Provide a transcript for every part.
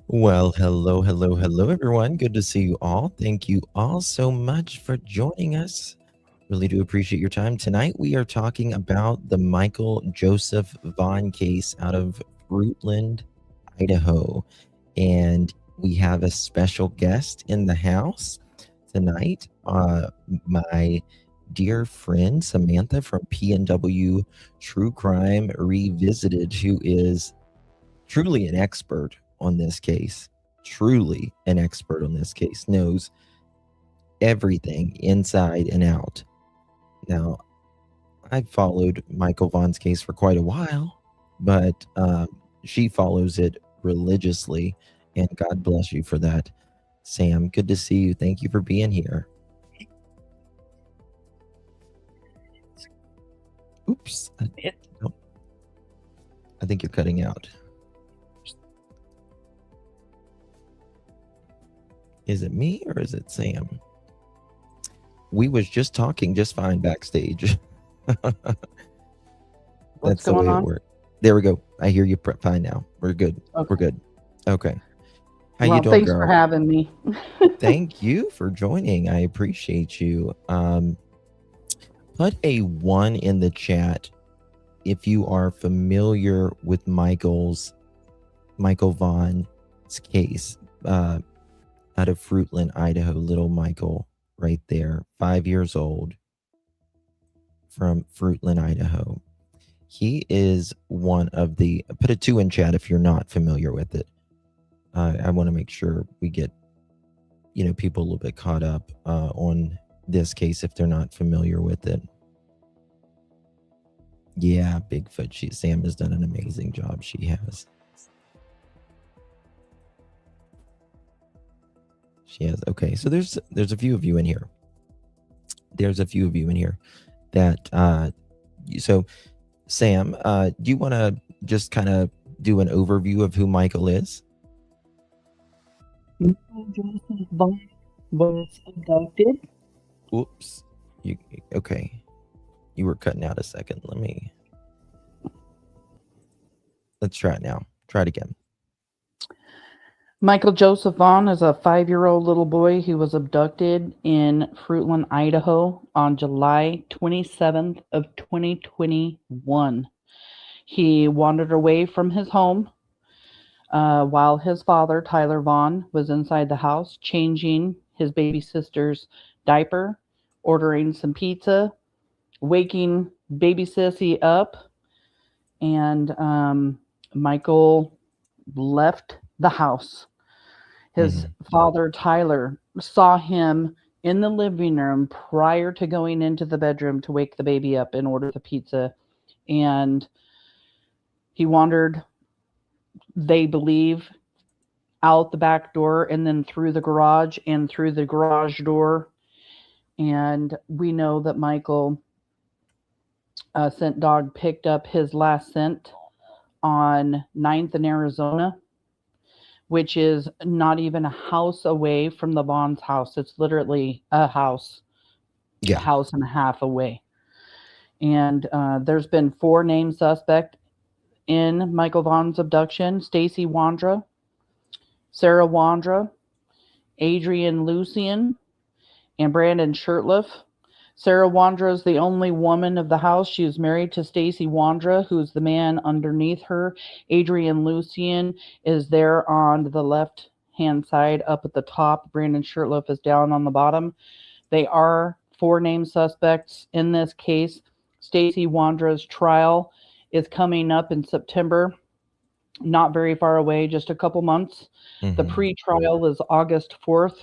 Well, hello, everyone. Good to see you all. Thank you all so much for joining us. Really do appreciate your time. Tonight, we are talking about the Michael Joseph Vaughan case out of Fruitland, Idaho. And we have a special guest in the house tonight. My dear friend, Samantha from PNW True Crime Revisited, who is truly an expert on this case, knows everything inside and out. Now, I've followed Michael Vaughan's case for quite a while, but she follows it religiously, and God bless you for that. Sam, good to see you. Thank you for being here. Oops. I think you're cutting out. Is it me or is it Sam? We was just talking just fine backstage. That's the way it worked. There we go. I hear you fine now. We're good. Okay. We're good. Okay. How you doing, thanks girl? For having me. Thank you for joining. I appreciate you. Put a 1 in the chat if you are familiar with Michael Vaughan's case out of Fruitland, Idaho. Little Michael right there, 5 years old, from Fruitland, Idaho. He is one of the, put a 2 in chat if you're not familiar with it. I want to make sure we get, people a little bit caught up on this case if they're not familiar with it. Yeah, Bigfoot. Sam has done an amazing job. She has. She has. Okay, so there's a few of you in here. That so Sam, do you want to just kind of do an overview of who Michael is? Joseph Vaughan was abducted. Oops. Okay. You were cutting out a second. Let's try it now. Try it again. Michael Joseph Vaughan is a 5-year-old little boy who was abducted in Fruitland, Idaho on July 27th of 2021. He wandered away from his home while his father, Tyler Vaughan, was inside the house changing his baby sister's diaper, ordering some pizza, waking baby Sissy up, and Michael left the house. His father, Tyler, saw him in the living room prior to going into the bedroom to wake the baby up and order the pizza. And he wandered, they believe, out the back door and then through the garage and through the garage door. And we know that Michael scent dog picked up his last scent on 9th in Arizona, which is not even a house away from the Vaughn's house. It's literally a house, a house and a half away. And there's been 4 named suspects in Michael Vaughan's abduction: Stacey Wondra, Sarah Wondra, Adrian Lucian, and Brandon Shirtliff. Sarah Wondra is the only woman of the house. She is married to Stacey Wondra, who's the man underneath her. Adrian Lucian is there on the left-hand side up at the top. Brandon Shirtliff is down on the bottom. They are 4 named suspects in this case. Stacey Wondra's trial is coming up in September. Not very far away, just a couple months. The pre-trial is August 4th,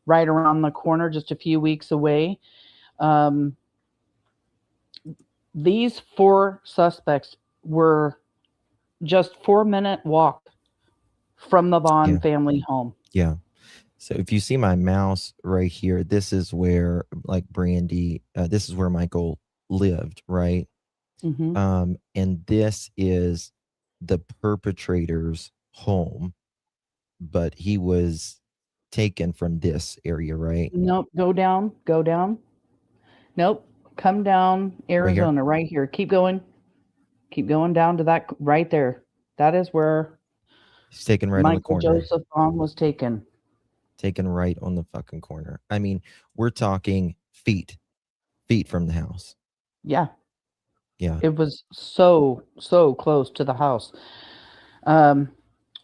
right around the corner, just a few weeks away. These 4 suspects were just 4-minute walk from the Vaughan family home. Yeah. So if you see my mouse right here, this is where, like Brandy, this is where Michael lived, right? And this is the perpetrator's home, but he was taken from this area, right? Nope. Go down. Nope. Come down, Arizona, right here. Keep going. Keep going down to that right there. That is where He's taken right on the Michael corner. Joseph Vaughan was taken. Taken right on the fucking corner. I mean, we're talking feet from the house. Yeah, Yeah. it was so close to the house. Um,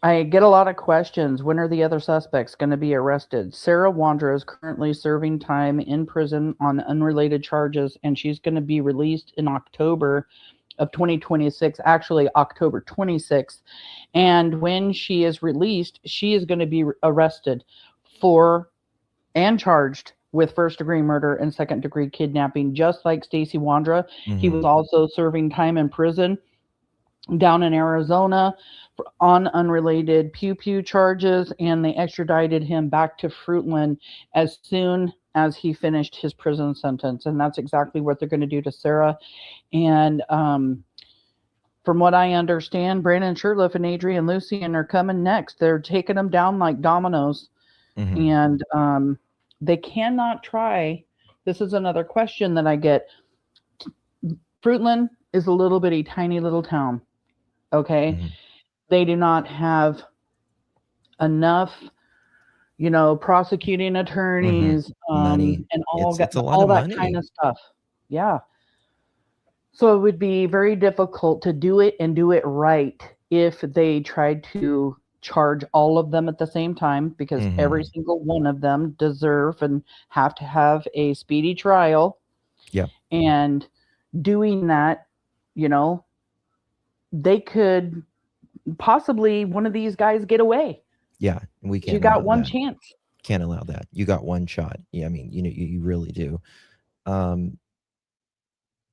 I get a lot of questions. When are the other suspects going to be arrested? Sarah Wondra is currently serving time in prison on unrelated charges, and she's going to be released in October of 2026, actually October 26th. And when she is released, she is going to be arrested for and charged with first degree murder and second degree kidnapping, just like Stacey Wondra. He was also serving time in prison down in Arizona on unrelated pew pew charges, and they extradited him back to Fruitland as soon as he finished his prison sentence. And that's exactly what they're going to do to Sarah. And from what I understand, Brandon Shurtleff and Adrian Lucian are coming next. They're taking them down like dominoes. And they cannot try. This is another question that I get. Fruitland is a little bitty, tiny little town. Okay. They do not have enough, prosecuting attorneys, money. and It's a lot all of that money. kind of stuff. Yeah. So it would be very difficult to do it and do it right if they tried to charge all of them at the same time, because every single one of them deserve and have to have a speedy trial. Yeah. And doing that, they could possibly, one of these guys, get away. Yeah, we can't. You got one chance. Can't allow that. You got one shot. Yeah, I mean, you really do.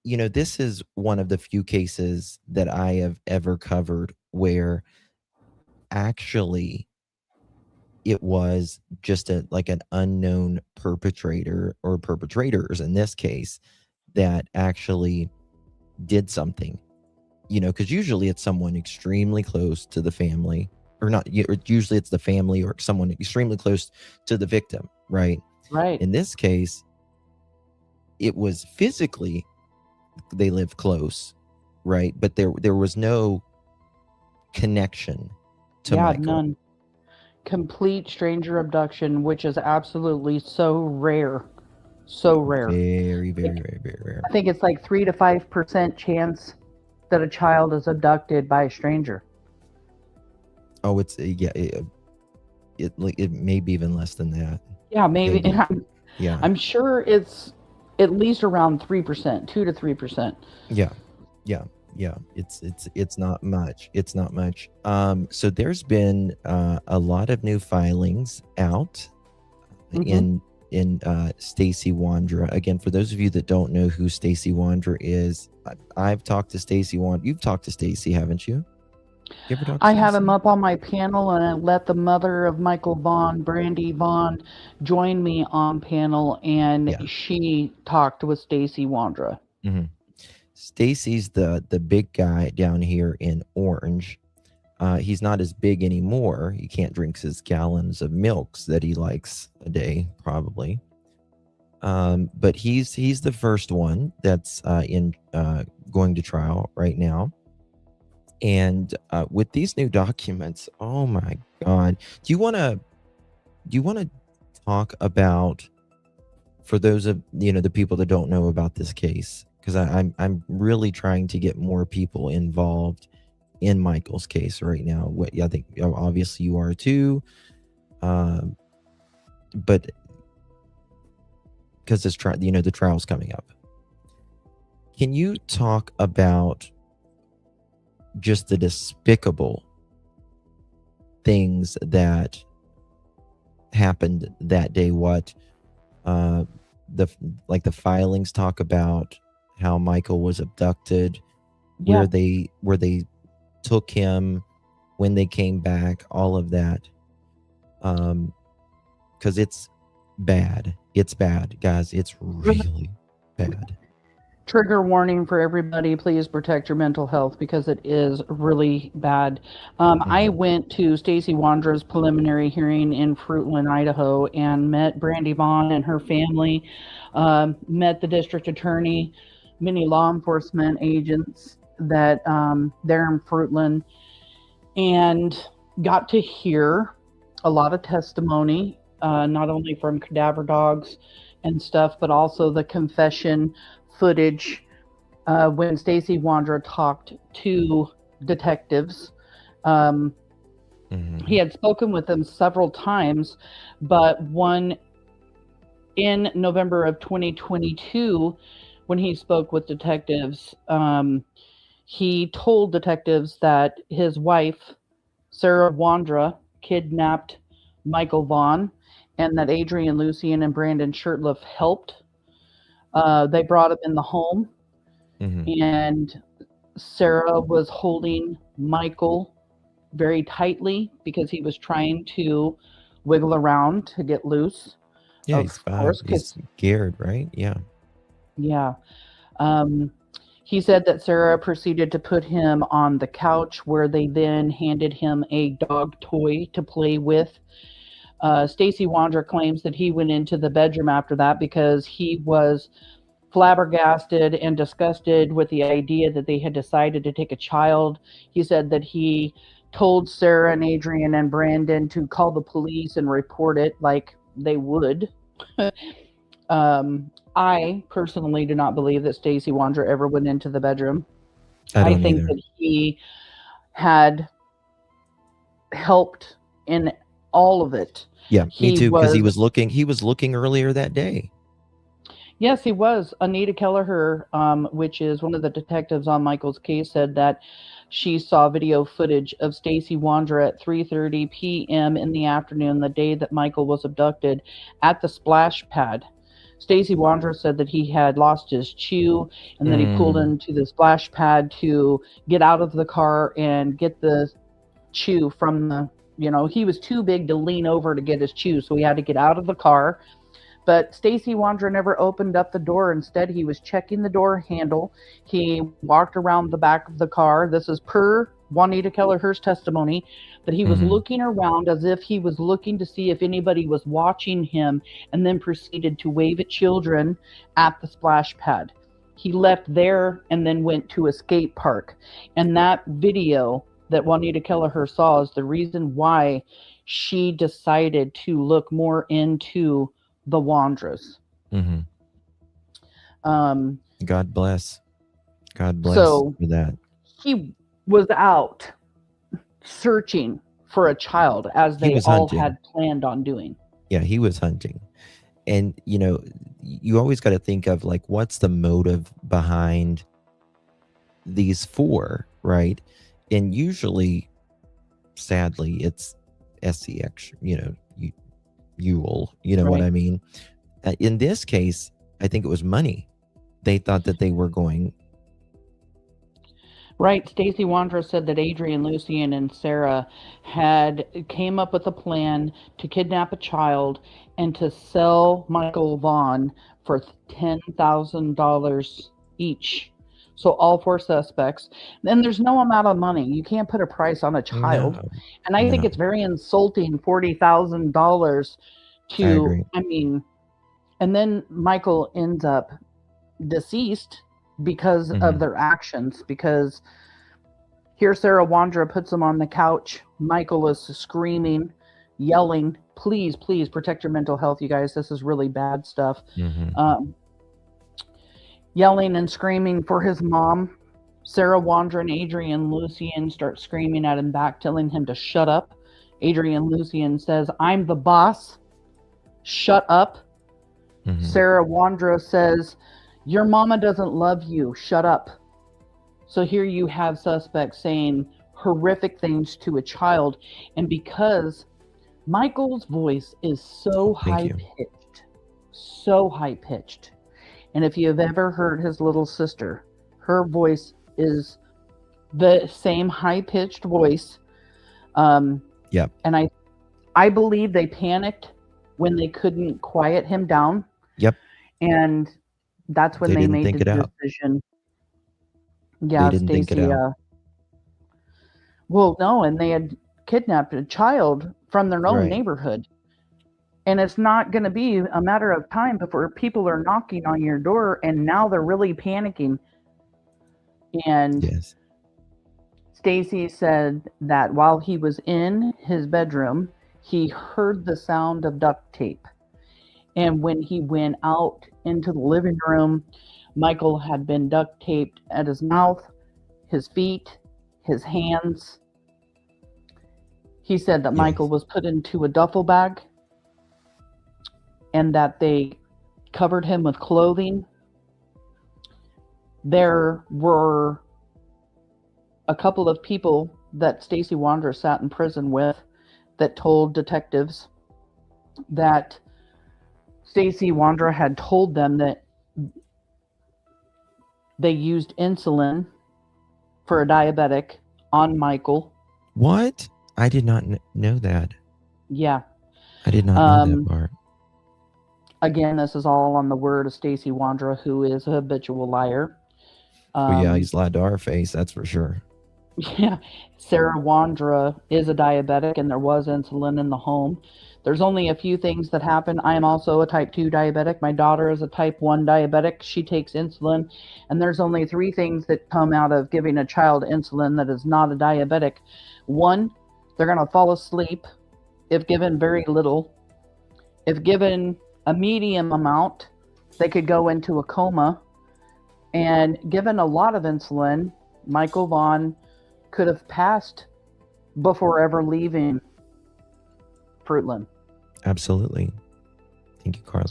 This is one of the few cases that I have ever covered where actually it was just an unknown perpetrator or perpetrators in this case that actually did something. Because usually it's someone extremely close to the family, or not. Usually it's the family or someone extremely close to the victim, right? Right. In this case, it was physically they lived close, right? But there was no connection to Michael. None. Complete stranger abduction, which is absolutely so rare. So rare. Very, very, very, very rare. I think it's like 3 to 5% chance that a child is abducted by a stranger. Oh, it's it may be even less than that. Yeah, maybe. Yeah, I'm sure it's at least around 3%, 2 to 3%. Yeah. It's not much. It's not much. So there's been a lot of new filings out in Stacey Wondra. Again, for those of you that don't know who Stacey Wondra is, I've talked to Stacey Wondra. You've talked to Stacey, haven't you? You ever talked to I have Stacey? him up on my panel, and I let the mother of Michael Vaughan, Brandy Vaughan, join me on panel, and she talked with Stacey Wondra. Stacey's the big guy down here in Orange. He's not as big anymore. He can't drink his gallons of milks that he likes a day, probably. But he's the first one that's in going to trial right now. And with these new documents, oh my God, do you want to talk about, for those of the people that don't know about this case, because I'm really trying to get more people involved in Michael's case right now. I think obviously you are too, but because this the trial's coming up. Can you talk about just the despicable things that happened that day? What the filings talk about how Michael was abducted, where they took him, when they came back, all of that. Because it's bad. It's bad, guys. It's really bad. Trigger warning for everybody, please protect your mental health, because it is really bad. I went to Stacey Wondra's preliminary hearing in Fruitland, Idaho, and met Brandy Vaughan and her family, met the district attorney, many law enforcement agents that they're in Fruitland. And got to hear a lot of testimony, not only from cadaver dogs and stuff, but also the confession footage when Stacey Wondra talked to detectives. Um, he had spoken with them several times, but one in November of 2022, when he spoke with detectives, he told detectives that his wife, Sarah Wondra, kidnapped Michael Vaughan, and that Adrian Lucian and Brandon Shurtleff helped. They brought him in the home, and Sarah was holding Michael very tightly because he was trying to wiggle around to get loose. Yeah, Of course, he's scared, right? Yeah. Yeah. He said that Sarah proceeded to put him on the couch, where they then handed him a dog toy to play with. Stacey Wondra claims that he went into the bedroom after that because he was flabbergasted and disgusted with the idea that they had decided to take a child. He said that he told Sarah and Adrian and Brandon to call the police and report it like they would. I personally do not believe that Stacey Wondra ever went into the bedroom. I think either. that he had helped in all of it. Yeah, me too, because he was looking earlier that day. Yes, he was. Anita Kelleher, which is one of the detectives on Michael's case, said that she saw video footage of Stacey Wondra at 3:30 p.m. in the afternoon, the day that Michael was abducted, at the splash pad. Stacey Wondra said that he had lost his chew and that he pulled into the splash pad to get out of the car and get the chew from the, he was too big to lean over to get his chew, so he had to get out of the car. But Stacey Wondra never opened up the door. Instead, he was checking the door handle. He walked around the back of the car. This is per Juanita Kelleher's testimony, that he was looking around as if he was looking to see if anybody was watching him, and then proceeded to wave at children at the splash pad. He left there and then went to a skate park. And that video that Juanita Kelleher saw is the reason why she decided to look more into the Wondras. God bless. God bless so for that. He was out searching for a child, as they all had planned on doing. Yeah, he was hunting. And, you always got to think of, like, what's the motive behind these four, right? And usually, sadly, it's SCX, Ewell, right. what I mean? In this case, I think it was money. They thought that they were going. Right. Stacey Wondra said that Adrian Lucian and Sarah came up with a plan to kidnap a child and to sell Michael Vaughan for $10,000 each. So all four suspects. And there's no amount of money. You can't put a price on a child. No, and I think it's very insulting, $40,000 to, and then Michael ends up deceased because of their actions. Because here Sarah Wondra puts him on the couch. Michael is screaming, yelling, please, please protect your mental health, you guys. This is really bad stuff. Yelling and screaming for his mom. Sarah Wondra and Adrian Lucian start screaming at him back, telling him to shut up. Adrian Lucian says, I'm the boss. Shut up. Sarah Wondra says, your mama doesn't love you. Shut up. So here you have suspects saying horrific things to a child. And because Michael's voice is so high-pitched, and if you've ever heard his little sister, her voice is the same high-pitched voice. And I believe they panicked when they couldn't quiet him down. And that's when they made the decision. Yeah, Stacey. Well, no, and they had kidnapped a child from their own neighborhood. And it's not going to be a matter of time before people are knocking on your door, and now they're really panicking. And Stacey said that while he was in his bedroom, he heard the sound of duct tape. And when he went out into the living room, Michael had been duct taped at his mouth, his feet, his hands. He said that Michael Yes. was put into a duffel bag and that they covered him with clothing. There were a couple of people that Stacey Wondra sat in prison with that told detectives that Stacey Wondra had told them that they used insulin for a diabetic on Michael. What? I did not know that. Yeah. I did not know that part. Again, this is all on the word of Stacey Wondra, who is a habitual liar. Well, yeah, he's lied to our face, that's for sure. Yeah. Sarah Wondra is a diabetic, and there was insulin in the home. There's only a few things that happen. I am also a type 2 diabetic. My daughter is a type 1 diabetic. She takes insulin. And there's only 3 things that come out of giving a child insulin that is not a diabetic. 1, they're going to fall asleep if given very little. If given a medium amount, they could go into a coma. And given a lot of insulin, Michael Vaughan could have passed before ever leaving Fruitland. Absolutely. Thank you, Carla.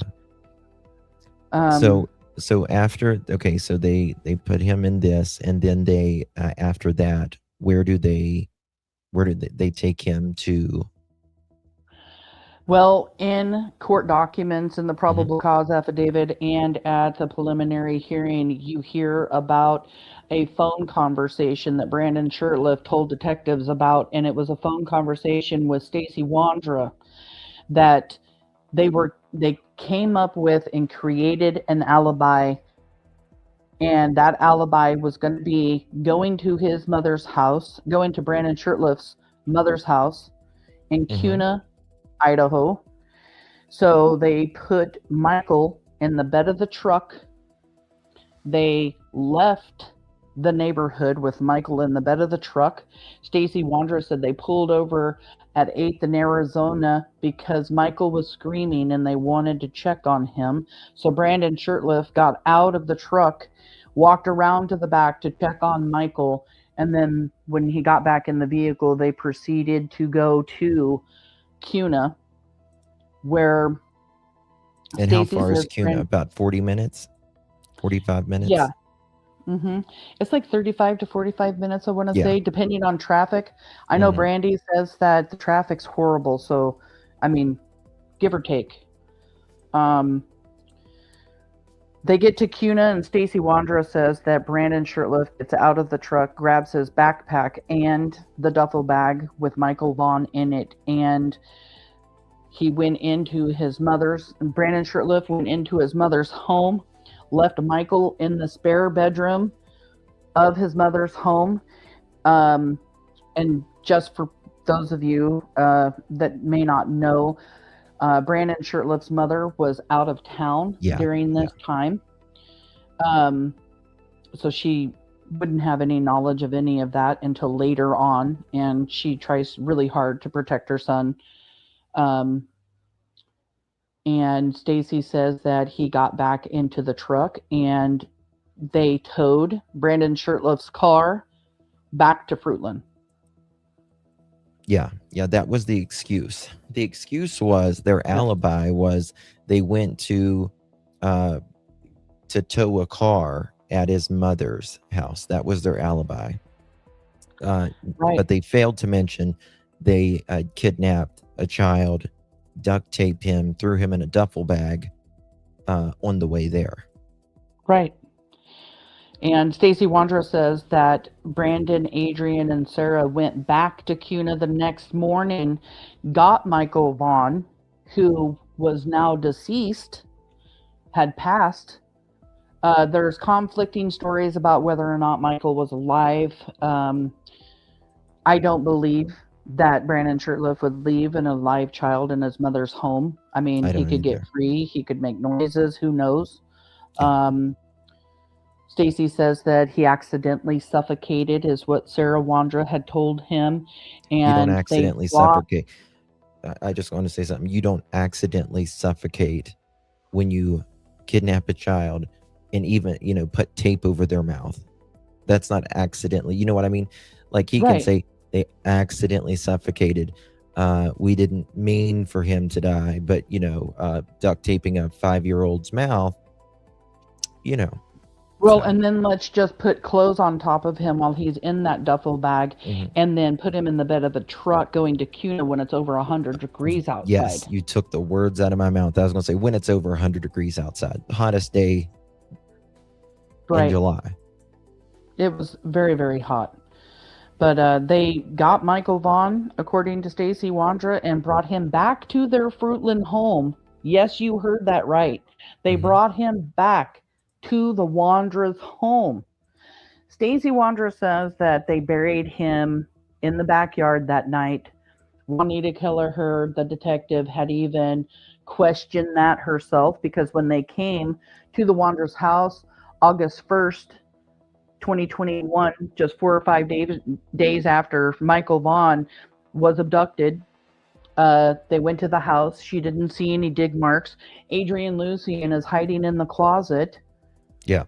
So after, okay, so they put him in this, and then they after that, where did they take him to? Well, in court documents, in the probable cause affidavit, and at the preliminary hearing, you hear about a phone conversation that Brandon Shurtleff told detectives about, and it was a phone conversation with Stacey Wondra that they came up with and created an alibi, and that alibi was going to be going to his mother's house, going to Brandon Shurtleff's mother's house in Kuna, Idaho. So they put Michael in the bed of the truck. They left the neighborhood with Michael in the bed of the truck. Stacey Wondra said they pulled over at 8th in Arizona because Michael was screaming and they wanted to check on him. So Brandon Shurtleff got out of the truck, walked around to the back to check on Michael, and then when he got back in the vehicle, they proceeded to go to Kuna, where And how far is Kuna? About 40 minutes? 45 minutes? Yeah. It's like 35 to 45 minutes, I want to say, depending on traffic. I know Brandy says that the traffic's horrible, so, I mean, give or take. They get to Kuna, and Stacey Wondra says that Brandon Shurtleff gets out of the truck, grabs his backpack and the duffel bag with Michael Vaughan in it, and he went into his mother's, Brandon Shurtleff went into his mother's home, left Michael in the spare bedroom of his mother's home. And just for those of you that may not know, Brandon Shurtleff's mother was out of town during this time. So she wouldn't have any knowledge of any of that until later on, and she tries really hard to protect her son. And Stacey says that he got back into the truck and they towed Brandon Shurtleff's car back to Fruitland. Yeah, that was the excuse. The excuse was their alibi was they went to tow a car at his mother's house. That was their alibi. But they failed to mention they kidnapped a child, duct taped him, threw him in a duffel bag on the way there. Right. And Stacey Wondra says that Brandon, Adrian, and Sarah went back to Kuna the next morning, got Michael Vaughan, who was now deceased, had passed. There's conflicting stories about whether or not Michael was alive. I don't believe that Brandon Shurtleff would leave an alive child in his mother's home. I mean, he could get free. He could make noises. Who knows? Stacey says that he accidentally suffocated, is what Sarah Wondra had told him, You don't and they accidentally brought suffocate. I just want to say something. You don't accidentally suffocate when you kidnap a child and even, put tape over their mouth. That's not accidentally. You know what I mean? Like he can right. say they accidentally suffocated. We didn't mean for him to die, but duct taping a 5-year-old's mouth, Well, so. and then let's just put clothes on top of him while he's in that duffel bag, Mhm. and then put him in the bed of a truck going to Kuna when it's over 100 degrees outside. Yes, you took the words out of my mouth. I was going to say when it's over 100 degrees outside, hottest day in Right. July. It was very, very hot. But they got Michael Vaughan, according to Stacey Wondra, and brought him back to their Fruitland home. Yes, you heard that right. They brought him back to the Wondra's home. Stacey Wondra says that they buried him in the backyard that night. Juanita Kelleher, the detective, had even questioned that herself, because when they came to the Wondra's house August 1st, 2021, just 4 or 5 days after Michael Vaughan was abducted, they went to the house. She didn't see any dig marks. Adrian Lucian is hiding in the closet. Yeah.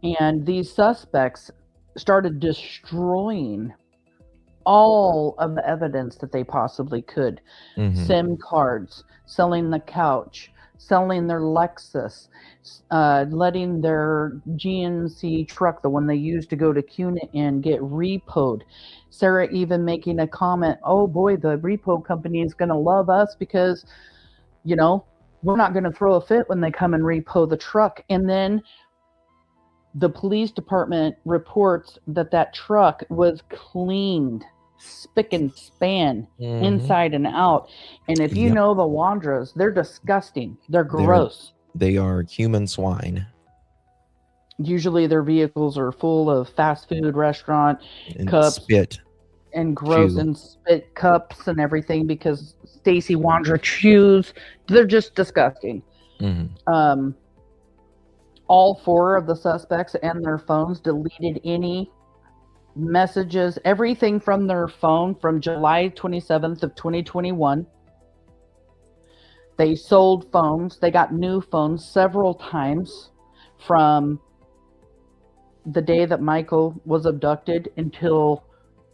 And these suspects started destroying all of the evidence that they possibly could. SIM cards, selling the couch, selling their Lexus, letting their GMC truck, the one they used to go to Kuna, and get repoed. Sarah even making a comment, oh boy, the repo company is going to love us because, we're not going to throw a fit when they come and repo the truck. And then the police department reports that truck was cleaned, spick and span, inside and out. And if you know the Wondras, they're disgusting. They're gross. They are human swine. Usually their vehicles are full of fast food restaurant and cups, spit and gross and spit cups and everything, because Stacey Wondra chews. They're just disgusting. All 4 of the suspects and their phones deleted any messages, everything from their phone from July 27th of 2021. They sold phones. They got new phones several times from the day that Michael was abducted until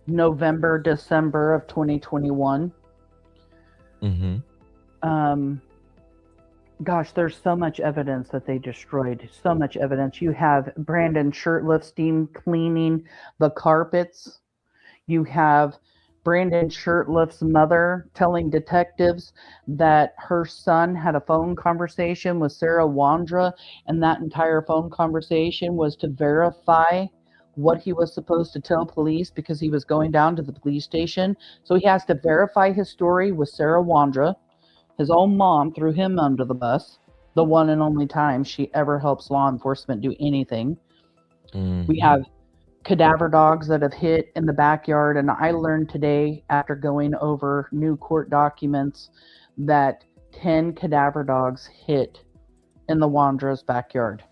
November, December of 2021. Gosh, there's so much evidence that they destroyed. So much evidence. You have Brandon shirtless steam cleaning the carpets. You have Brandon Shirtlift's mother telling detectives that her son had a phone conversation with Sarah Wondra, and that entire phone conversation was to verify what he was supposed to tell police, because he was going down to the police station. So he has to verify his story with Sarah Wondra. His own mom threw him under the bus, the one and only time she ever helps law enforcement do anything. We have cadaver dogs that have hit in the backyard, and I learned today, after going over new court documents, that 10 cadaver dogs hit in the Wondra's backyard.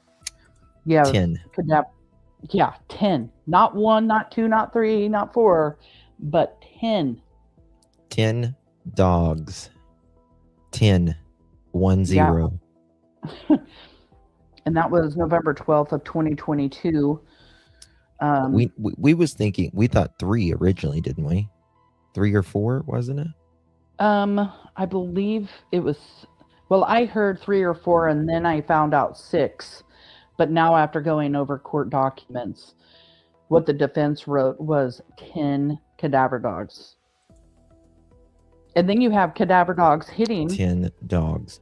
Yeah, 10. 10. Not 1, not 2, not 3, not 4, but 10. 10 dogs. 10. 1 0. Yeah. And that was November 12th of 2022. We was thinking, we thought 3 originally, didn't we? 3 or 4, wasn't it? I believe it was, well, I heard 3 or 4, and then I found out 6. But now, after going over court documents, what the defense wrote was 10 cadaver dogs. And then you have cadaver dogs hitting 10 dogs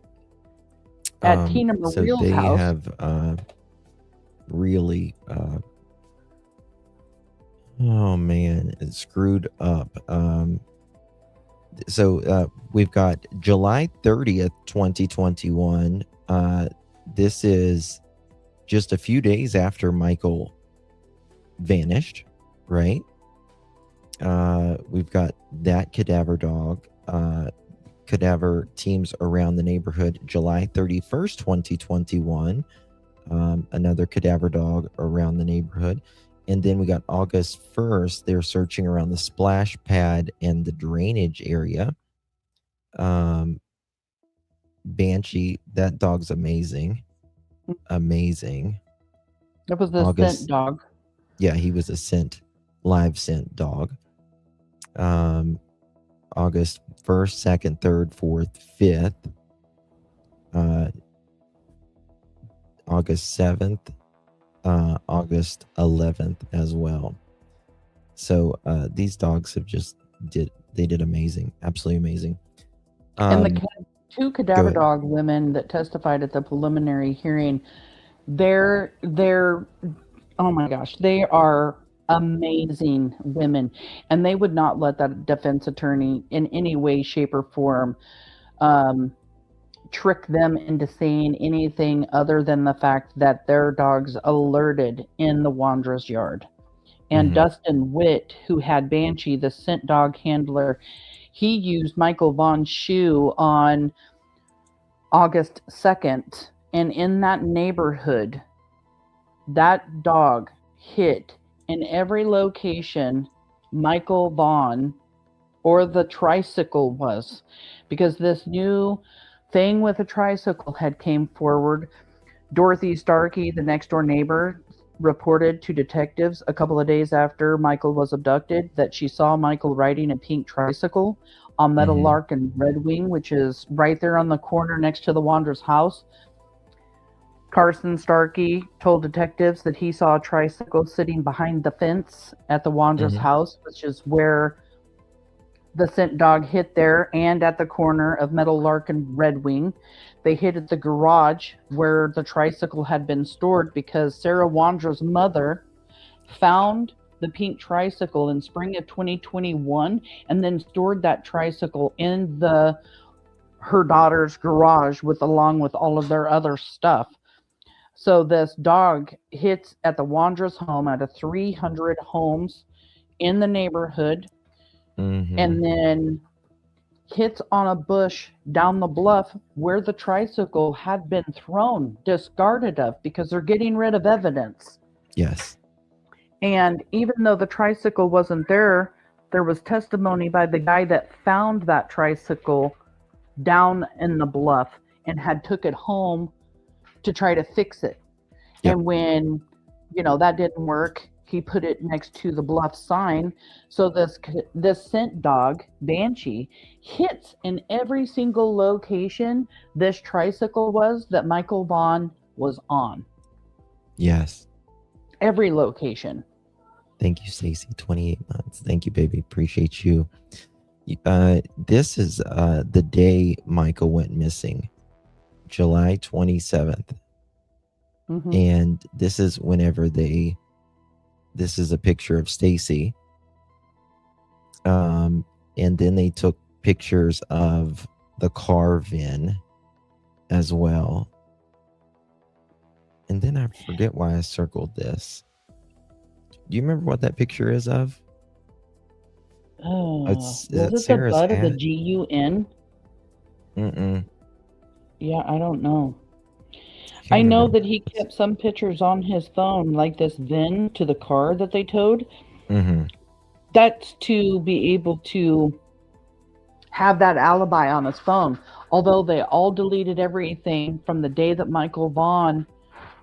at Tina Mariel's so house. They have really oh man, it's screwed up. So we've got July 30th, 2021. This is just a few days after Michael vanished, right? We've got that cadaver dog. Cadaver teams around the neighborhood, July 31st, 2021. another cadaver dog around the neighborhood. And then we got August 1st, they're searching around the splash pad and the drainage area. Banshee, that dog's amazing. Amazing. It was the scent August, dog. yeah, he was a live scent dog. August 1st, 2nd, 3rd, 4th, 5th. August 7th, August 11th as well. So these dogs have they did amazing, absolutely amazing. And the two Go cadaver ahead. dog women that testified at the preliminary hearing, they're oh my gosh, they are amazing women, and they would not let that defense attorney in any way, shape, or form trick them into saying anything other than the fact that their dogs alerted in the Wandra's yard. And Dustin Witt, who had Banshee, the scent dog handler, he used Michael Vaughan's shoe on August 2nd. And in that neighborhood, that dog hit in every location Michael Vaughan or the tricycle was, because this new thing with a tricycle had came forward. Dorothy Starkey, the next door neighbor, reported to detectives a couple of days after Michael was abducted that she saw Michael riding a pink tricycle on Meadowlark and Red Wing, which is right there on the corner next to the Wanderer's house. Carson Starkey told detectives that he saw a tricycle sitting behind the fence at the Wanderer's house, which is where the scent dog hit there, and at the corner of Meadowlark and Red Wing. They hit at the garage where the tricycle had been stored because Sarah Wandra's mother found the pink tricycle in spring of 2021 and then stored that tricycle in her daughter's garage along with all of their other stuff. So this dog hits at the Wandra's home out of 300 homes in the neighborhood, and then hits on a bush down the bluff where the tricycle had been thrown, discarded of, because they're getting rid of evidence. Yes. And even though the tricycle wasn't there, there was testimony by the guy that found that tricycle down in the bluff and had took it home to try to fix it. Yep. And when, that didn't work, he put it next to the bluff sign. So this scent dog, Banshee, hits in every single location this tricycle was that Michael Vaughan was on. Yes. Every location. Thank you, Stacey. 28 months. Thank you, baby. Appreciate you. This is the day Michael went missing, July 27th. And this is whenever this is a picture of Stacey. And then they took pictures of the car VIN as well. And then I forget why I circled this. Do you remember what that picture is of? Was it Sarah's the butt hat? Of the GUN? Yeah, I don't know. I know that he kept some pictures on his phone, like this VIN to the car that they towed. That's to be able to have that alibi on his phone. Although they all deleted everything from the day that Michael Vaughan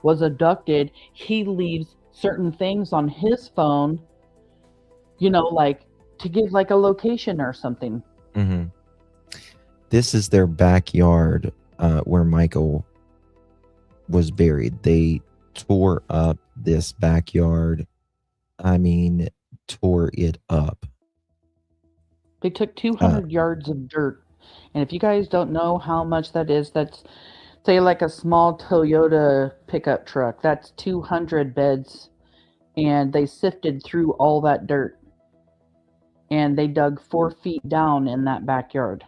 was abducted, he leaves certain things on his phone, like to give like a location or something. This is their backyard where Michael was buried. They tore up this backyard. I mean, tore it up. They took 200 yards of dirt. And if you guys don't know how much that is, that's, say, like a small Toyota pickup truck. That's 200 beds. And they sifted through all that dirt. And they dug 4 feet down in that backyard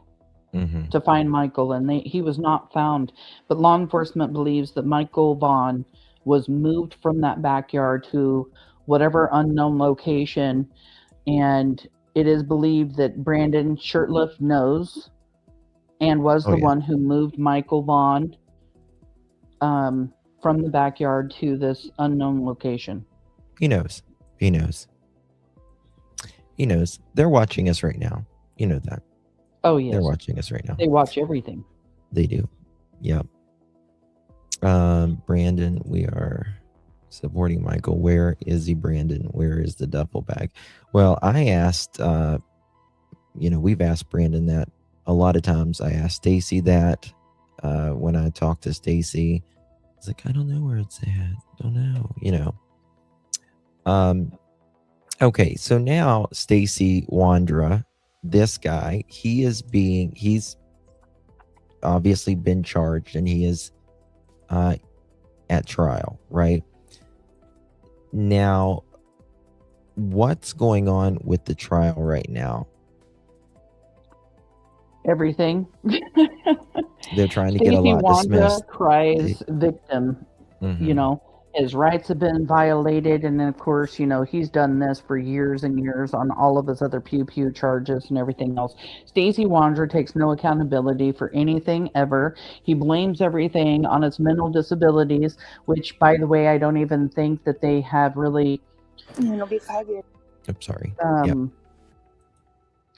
to find Michael. And he was not found. But law enforcement believes that Michael Vaughan was moved from that backyard to whatever unknown location. And it is believed that Brandon Shirtliff knows and was the one who moved Michael Vaughan from the backyard to this unknown location. He knows. He knows. He knows. They're watching us right now. You know that. Oh, yes. They're watching us right now. They watch everything. They do. Yep. Brandon, we are supporting Michael. Where is he, Brandon? Where is the duffel bag? Well, I asked, we've asked Brandon that a lot of times. I asked Stacey that when I talked to Stacey. It's like, I don't know where it's at. Don't know, Okay, so now Stacey Wondra, this guy, he's obviously been charged and he is at trial, right? Now, what's going on with the trial right now? Everything. They're trying to get a lot dismissed. Cries victim. Mhm. His rights have been violated, and then of course, he's done this for years and years on all of his other pew charges and everything else. Stacey Wondra takes no accountability for anything ever. He blames everything on his mental disabilities, which, by the way, I don't even think that they have really I'm sorry.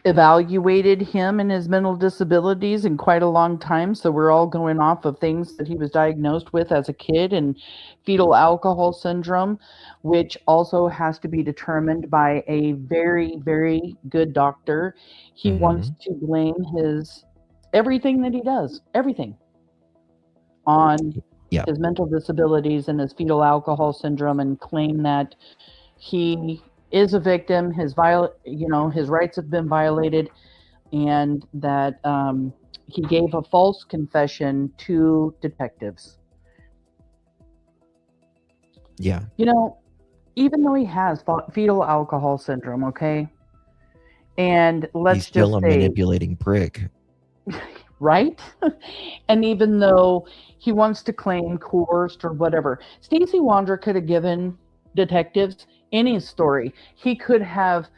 evaluated him and his mental disabilities in quite a long time. So we're all going off of things that he was diagnosed with as a kid, and fetal alcohol syndrome, which also has to be determined by a very, very good doctor. He wants to blame everything that he does, everything, on his mental disabilities and his fetal alcohol syndrome, and claim that he is a victim, his rights have been violated, and that he gave a false confession to detectives. Yeah. Even though he has fetal alcohol syndrome, okay? And he's still a manipulating prick. Right? And even though he wants to claim coerced or whatever, Stacey Wondra could have given detectives any story. He could have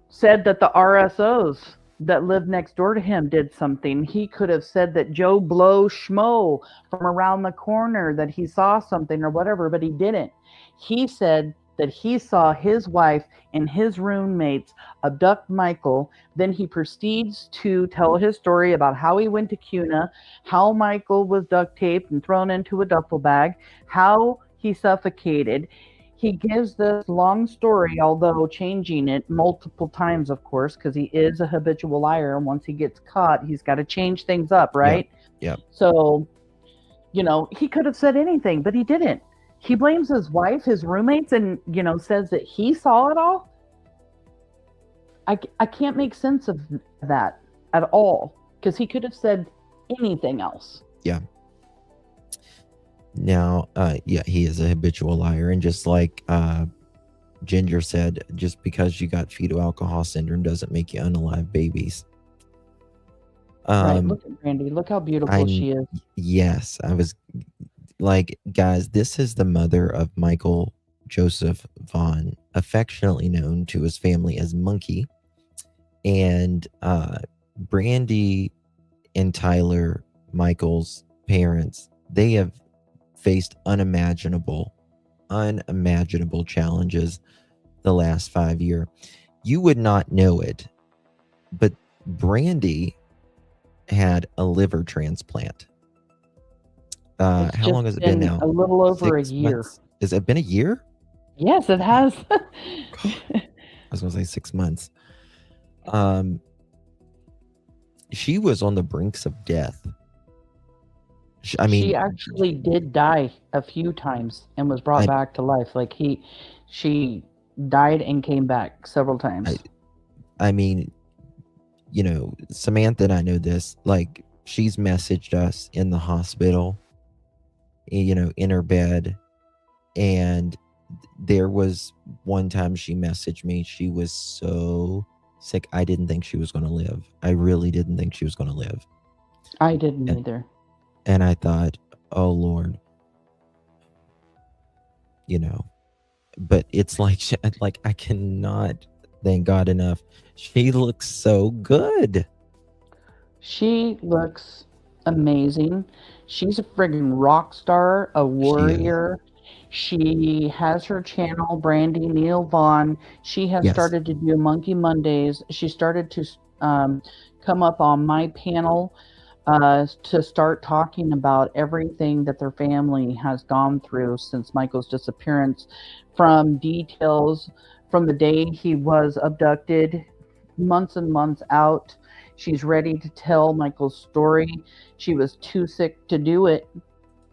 said that the RSOs that lived next door to him did something. He could have said that Joe Blow Schmo from around the corner, that he saw something or whatever, but he didn't. He said that he saw his wife and his roommates abduct Michael. Then he proceeds to tell his story about how he went to Kuna, how Michael was duct taped and thrown into a duffel bag, how he suffocated. He gives this long story, although changing it multiple times, of course, because he is a habitual liar. And once he gets caught, he's got to change things up, right? Yeah. So, he could have said anything, but he didn't. He blames his wife, his roommates, and, says that he saw it all. I can't make sense of that at all, because he could have said anything else. Yeah. Now, he is a habitual liar. And just like Ginger said, just because you got fetal alcohol syndrome doesn't make you unalive babies. Right. Look at Brandy. Look how beautiful she is. Yes. I was like, guys, this is the mother of Michael Joseph Vaughan, affectionately known to his family as Monkey. And Brandy and Tyler, Michael's parents, they have faced unimaginable challenges the last 5 years. You would not know it, but Brandy had a liver transplant. How long has it been now? A little over a year. Has it been a year? Yes, it has. I was going to say 6 months. She was on the brinks of death. She actually did die a few times and was brought back to life. Like she died and came back several times. Samantha and I know this. Like, she's messaged us in the hospital, in her bed. And there was one time she messaged me. She was so sick. I didn't think she was going to live. I really didn't think she was going to live. I didn't either. And I thought, oh, Lord, but it's like I cannot thank God enough. She looks so good. She looks amazing. She's a friggin' rock star, a She is. warrior. She has her channel, Brandy Neil Vaughn. She has Yes. started to do Monkey Mondays. She started to come up on my panel to start talking about everything that their family has gone through since Michael's disappearance, from details from the day he was abducted, months and months out. She's ready to tell Michael's story. She was too sick to do it,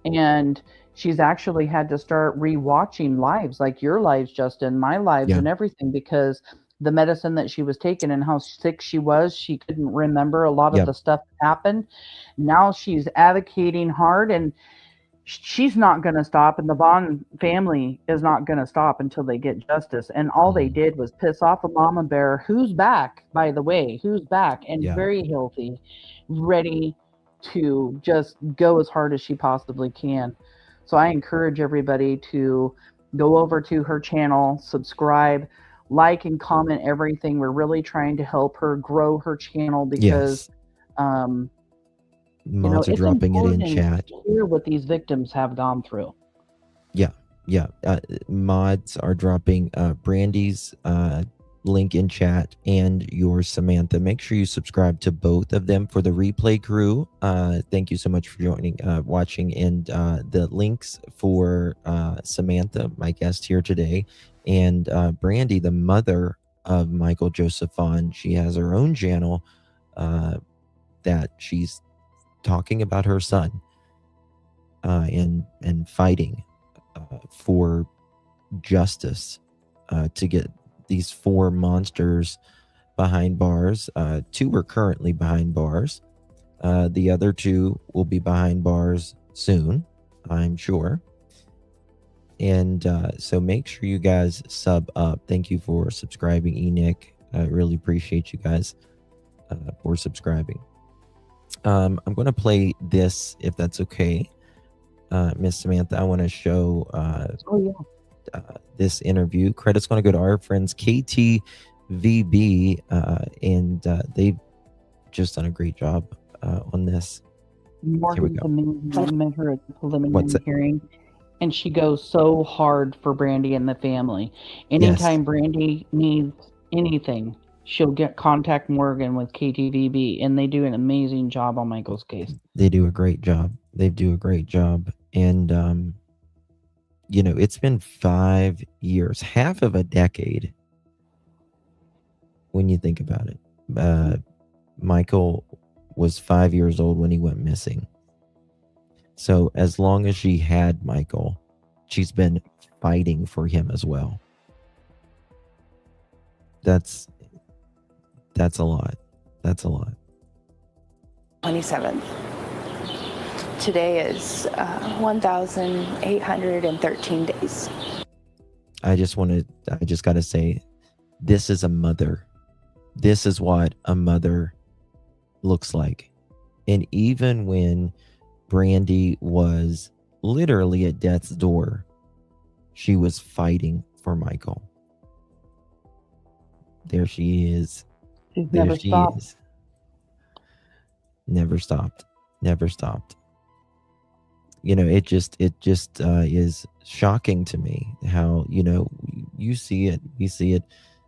and she's actually had to start rewatching lives like your lives, Justin, my lives, Yeah. and everything, because the medicine that she was taking and how sick she was, she couldn't remember a lot of Yep. the stuff that happened. Now she's advocating hard, and she's not going to stop, and the Vaughn family is not going to stop until they get justice. And all they did was piss off a mama bear who's back, by the way, who's back and Yeah. very healthy, ready to just go as hard as she possibly can. So I encourage everybody to go over to her channel, subscribe, like, and comment everything. We're really trying to help her grow her channel because Yes. um, Mods are it's dropping it in important chat. to hear what these victims have gone through. Yeah. Yeah. Mods are dropping Brandy's link in chat and yours, Samantha. Make sure you subscribe to both of them. For the replay crew, thank you so much for joining, watching, and the links for Samantha, my guest here today, and Brandy, the mother of Michael Joseph Vaughan. She has her own channel that she's talking about her son and fighting for justice to get these 4 monsters behind bars. 2 are currently behind bars. The other 2 will be behind bars soon, I'm sure. And so make sure you guys sub up. Thank you for subscribing, Enoch. I really appreciate you guys for subscribing. I'm going to play this, if that's okay. Miss Samantha, I want to show this interview. Credit's going to go to our friends KTVB, and they've just done a great job on this. Morgan's amazing. I met her at the preliminary What's that? hearing, and she goes so hard for Brandy and the family. Anytime Brandy needs anything, she'll contact Morgan with KTVB, and they do an amazing job on Michael's case. They do a great job. They do a great job. And, you know, it's been 5 years, half of a decade when you think about it. Michael was 5 years old when he went missing. So as long as she had Michael, she's been fighting for him as well. That's a lot. That's a lot. 27th. Today is 1,813 days. I just got to say, this is a mother. This is what a mother looks like. And even when Brandy was literally at death's door, she was fighting for Michael. There she is. There she is. Never stopped. Never stopped. You know, it just is shocking to me how, you know, you see it, we see it.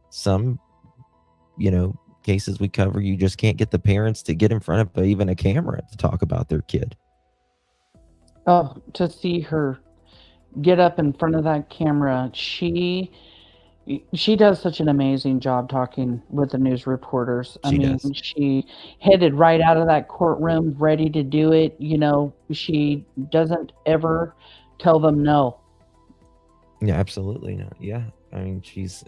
Some, you know, cases we cover, you just can't get the parents to get in front of even a camera to talk about their kid. Oh, to see her get up in front of that camera, she does such an amazing job talking with the news reporters. She headed right out of that courtroom ready to do it. You know, she doesn't ever tell them no. Yeah, absolutely not. Yeah. I mean, she's,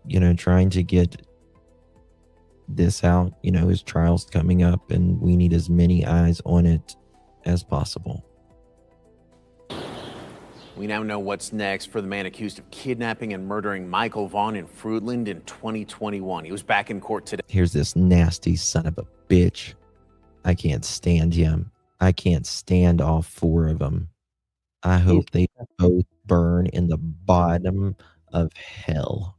you know, trying to get this out. You know, his trial's coming up and we need as many eyes on it as possible. We now know what's next for the man accused of kidnapping and murdering Michael Vaughan in Fruitland in 2021. He was back in court today. Here's this nasty son of a bitch. I can't stand him. I can't stand all 4 of them. I hope they both burn in the bottom of hell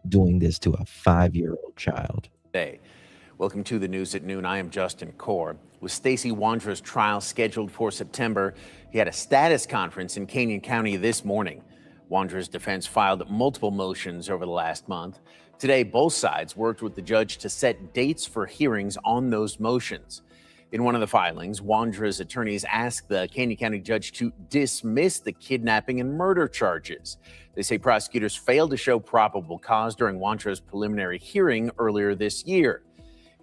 doing this to a 5-year-old child. Today. Welcome to the news at noon. I am Justin Core. With Stacey Wondra's trial scheduled for September, he had a status conference in Canyon County this morning. Wondra's defense filed multiple motions over the last month. Today, both sides worked with the judge to set dates for hearings on those motions. In one of the filings, Wondra's attorneys asked the Canyon County judge to dismiss the kidnapping and murder charges. They say prosecutors failed to show probable cause during Wondra's preliminary hearing earlier this year.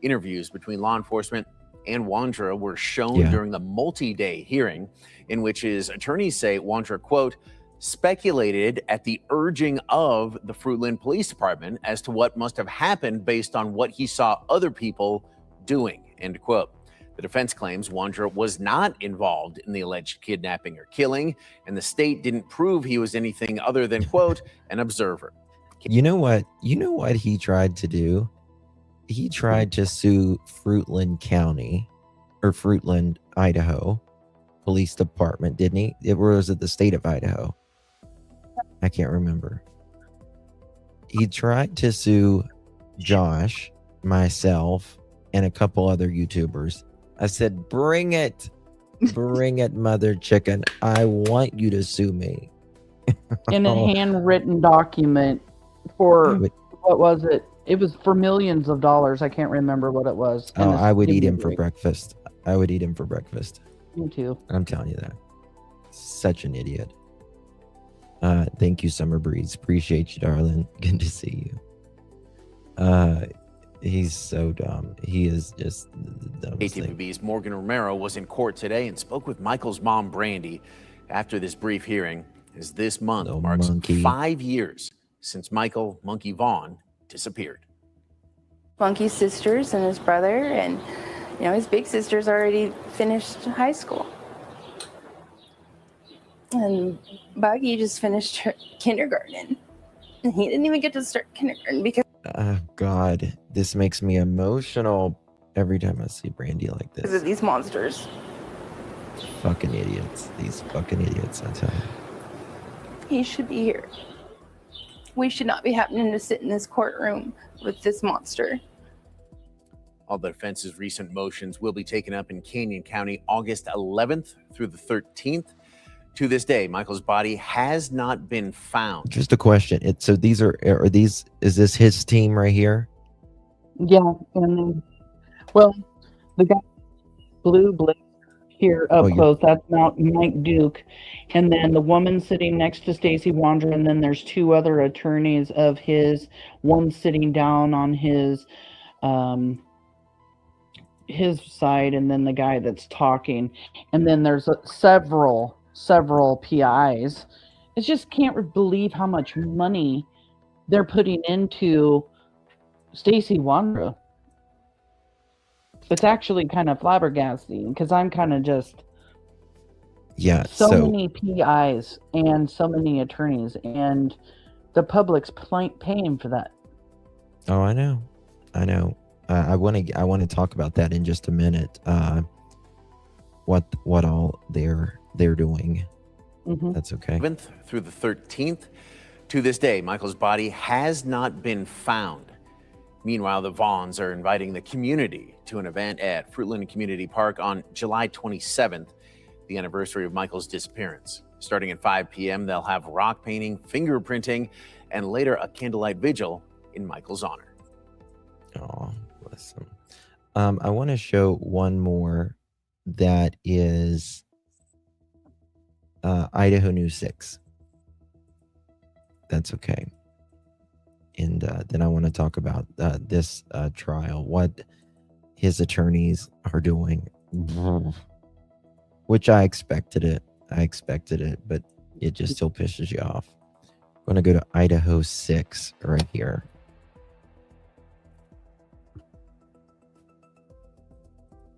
Interviews between law enforcement and Wondra were shown during the multi-day hearing, in which his attorneys say Wondra, quote, speculated at the urging of the Fruitland Police Department as to what must have happened based on what he saw other people doing, end quote. The defense claims Wondra was not involved in the alleged kidnapping or killing, and the state didn't prove he was anything other than, quote, an observer. You know what? You know what he tried to do? He tried to sue Fruitland County or Fruitland, Idaho Police Department, didn't he? It was at the state of Idaho. I can't remember. He tried to sue Josh, myself, and a couple other YouTubers. I said, bring it. Bring it, mother chicken. I want you to sue me. In a handwritten document for, what was it? It was for millions of dollars. I can't remember what it was. Oh, I would eat him for breakfast. I would eat him for breakfast. Me too. I'm telling you that. Such an idiot. Thank you, Summer Breeze. Appreciate you, darling. Good to see you. He's so dumb. He is just the dumbest thing. ATV's Morgan Romero was in court today and spoke with Michael's mom, Brandy, after this brief hearing, as this month marks 5 years since Michael Monkey Vaughan disappeared. Monkey's sisters and his brother, and his big sister's already finished high school. And Buggy just finished her kindergarten. And he didn't even get to start kindergarten because God, this makes me emotional every time I see Brandy like this. because of these monsters. Fucking idiots. These fucking idiots, I tell you. He should be here. We should not be happening to sit in this courtroom with this monster. All the defense's recent motions will be taken up in Canyon County August 11th through the 13th. To this day, Michael's body has not been found. Just a question. So these are these, is this his team right here? Yeah. And well, the guy blue blazer here up close, that's Mike Duke. And then the woman sitting next to Stacey Wondra, and then there's two other attorneys of his, one sitting down on his side, and then the guy that's talking. And then there's several PIs. It just can't believe how much money they're putting into Stacey Wondra. It's actually kind of flabbergasting because I'm kind of just so many PIs and so many attorneys, and the public's paying for that. Oh, I know. I want to talk about that in just a minute. What all they're doing. Mm-hmm. That's okay. 11th through the 13th. To this day, Michael's body has not been found. Meanwhile, the Vaughans are inviting the community to an event at Fruitland Community Park on July 27th, the anniversary of Michael's disappearance. Starting at 5 p.m., they'll have rock painting, fingerprinting, and later a candlelight vigil in Michael's honor. Oh, bless him. I want to show one more that is Idaho News 6. That's okay. And then I want to talk about this trial, what his attorneys are doing, which I expected it, but it just still pisses you off. I'm going to go to Idaho 6 right here.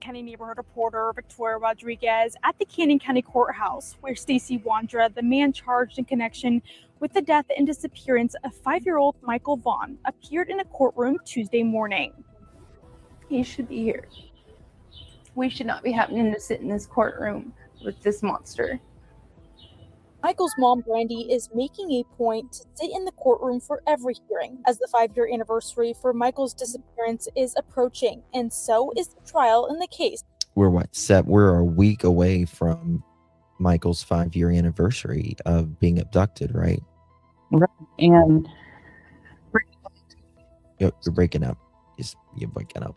County neighborhood reporter Victoria Rodriguez at the Canyon County Courthouse, where Stacey Wondra, the man charged in connection with the death and disappearance of 5-year-old Michael Vaughan, appeared in a courtroom Tuesday morning. He should be here. We should not be happening to sit in this courtroom with this monster. Michael's mom, Brandy, is making a point to sit in the courtroom for every hearing, as the 5-year anniversary for Michael's disappearance is approaching, and so is the trial in the case. We're a week away from Michael's 5-year anniversary of being abducted, right? Right. And You're breaking up. You're breaking up.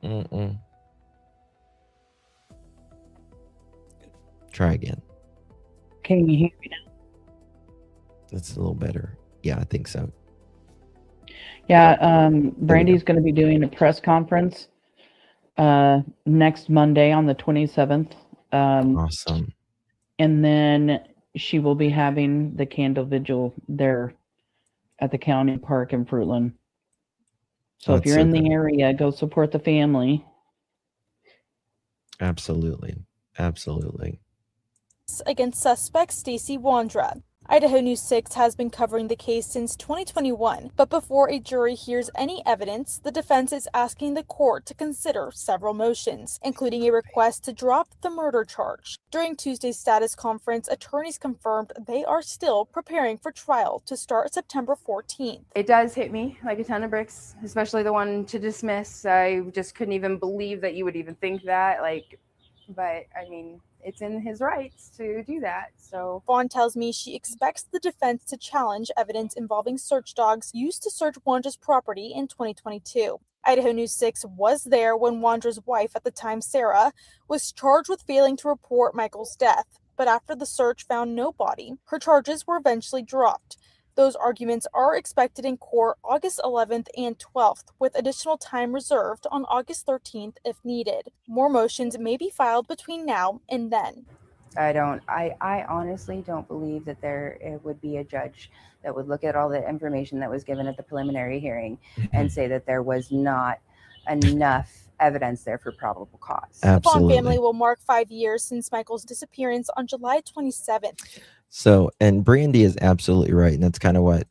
Mm-mm. Try again. can you hear me now? That's a little better. Yeah, I think so. Yeah, Brandy's going to be doing a press conference next Monday on the 27th. Awesome. And then she will be having the candle vigil there at the county park in Fruitland. So if That's you're so in good. the area, go support the family. Absolutely. Absolutely. Against suspect Stacey Wondra. Idaho News 6 has been covering the case since 2021, but before a jury hears any evidence, the defense is asking the court to consider several motions, including a request to drop the murder charge. During Tuesday's status conference, attorneys confirmed they are still preparing for trial to start September 14th. It does hit me like a ton of bricks, especially the one to dismiss. I just couldn't even believe that you would even think that, but I mean, it's in his rights to do that. So Vaughan tells me she expects the defense to challenge evidence involving search dogs used to search Wandra's property in 2022. Idaho News 6 was there when Wandra's wife at the time, Sarah, was charged with failing to report Michael's death. But after the search found no body, her charges were eventually dropped. Those arguments are expected in court August 11th and 12th, with additional time reserved on August 13th if needed. More motions may be filed between now and then. I honestly don't believe that there would be a judge that would look at all the information that was given at the preliminary hearing and say that there was not enough evidence there for probable cause. The Vaughan Absolutely. family will mark 5 years since Michael's disappearance on July 27th. So, and Brandy is absolutely right, and that's kind of what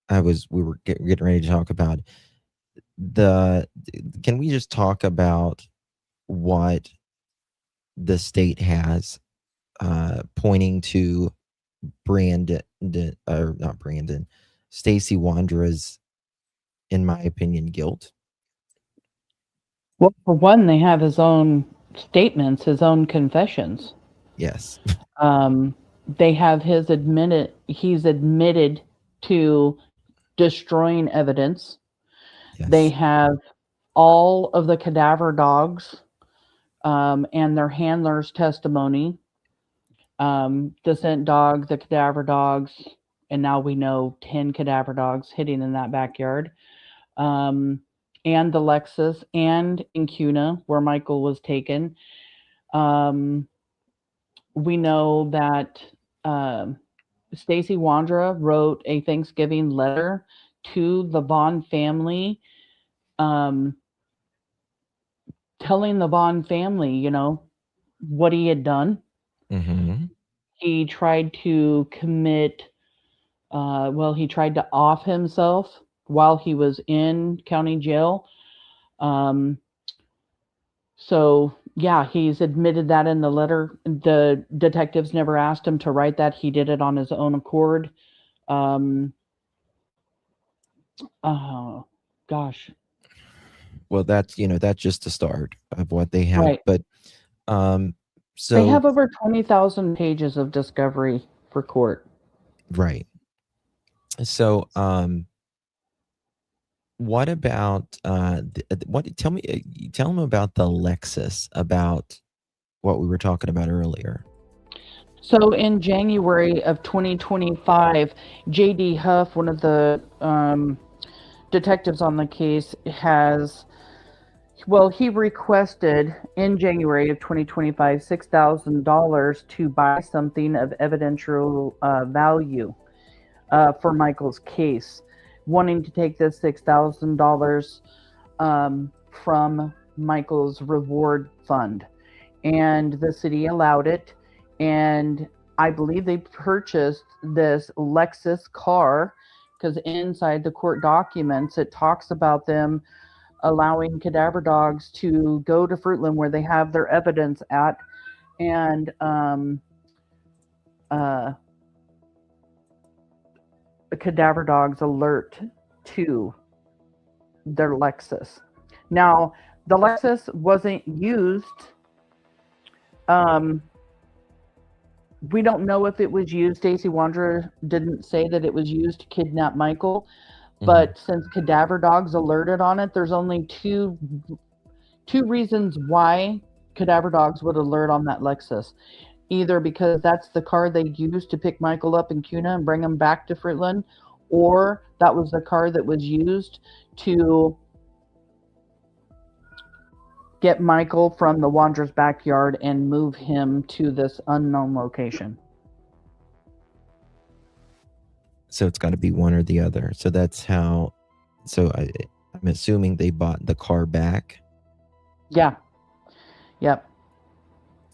we were getting ready to talk about. Can we just talk about what the state has pointing to Stacey Wondra's, in my opinion, guilt? Well, for one, they have his own statements, his own confessions. Yes. They have he's admitted to destroying evidence. Yes. They have all of the cadaver dogs and their handlers' testimony. The scent dog, the cadaver dogs, and now we know 10 cadaver dogs hidden in that backyard. And the Lexus and in Kuna, where Michael was taken. We know that Stacey Wondra wrote a Thanksgiving letter to the Vaughan family, telling the Vaughan family, what he had done. Mm-hmm. He tried to commit, he tried to off himself while he was in county jail. So, yeah, he's admitted that in the letter. The detectives never asked him to write that. He did it on his own accord. Gosh. Well, that's just the start of what they have. Right. But so they have over 20,000 pages of discovery for court. Right. So what about tell them about the Lexus, about what we were talking about earlier. So in January of 2025, J.D. Huff, one of the detectives on the case, he requested in January of 2025 $6,000 to buy something of evidential value for Michael's case, wanting to take this $6,000 from Michael's reward fund. And the city allowed it. And I believe they purchased this Lexus car because inside the court documents, it talks about them allowing cadaver dogs to go to Fruitland where they have their evidence at and Cadaver dogs alert to their Lexus. Now, the Lexus wasn't used. We don't know if it was used. Stacey Wondra didn't say that it was used to kidnap Michael, but since Cadaver dogs alerted on it, there's only two reasons why Cadaver dogs would alert on that Lexus. Either because that's the car they used to pick Michael up in Kuna and bring him back to Fruitland, or that was the car that was used to get Michael from the Wandra's backyard and move him to this unknown location. So it's got to be one or the other. So that's how. So I'm assuming they bought the car back. Yeah. Yep.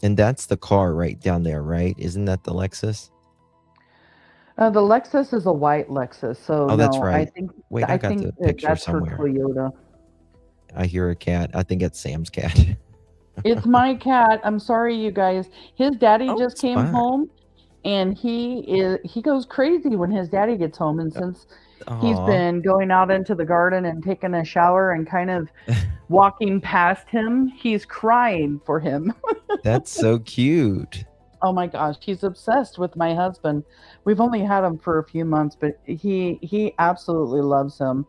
And that's the car right down there, right? Isn't that the Lexus? The Lexus is a white Lexus. So Oh, that's no, right. I think Wait, I got think the that picture that's somewhere. her Toyota. I hear a cat. I think it's Sam's cat. It's my cat. I'm sorry, you guys. His daddy Oh, just it's came fine. home, and he goes crazy when his daddy gets home. And since he's Aw. been going out into the garden and taking a shower and kind of walking past him, he's crying for him. That's so cute. Oh my gosh, he's obsessed with my husband. We've only had him for a few months, but he absolutely loves him.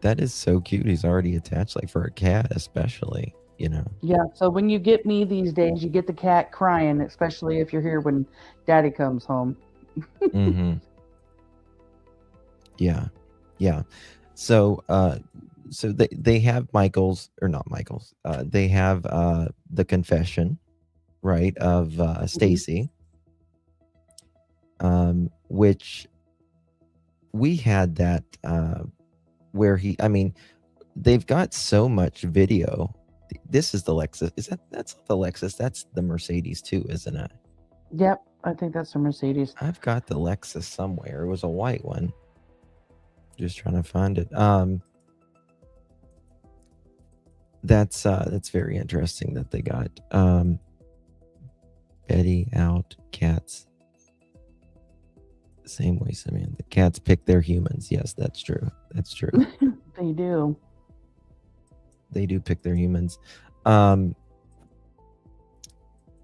That is so cute. He's already attached, like for a cat, especially, you know. Yeah, so when you get me these days, you get the cat crying, especially if you're here when daddy comes home. Mm-hmm. Yeah. Yeah. So so they have Michael's, or not Michael's, they have the confession, right, of Stacey, which we had that where they've got so much video. This is the Lexus. That's not the Lexus, that's the Mercedes too, isn't it? Yep, I think that's a Mercedes. I've got the Lexus somewhere. It was a white one. Just trying to find it. That's very interesting that they got Betty out, cats. Same way, Simeon. The cats pick their humans. Yes, that's true. That's true. They do. They do pick their humans. And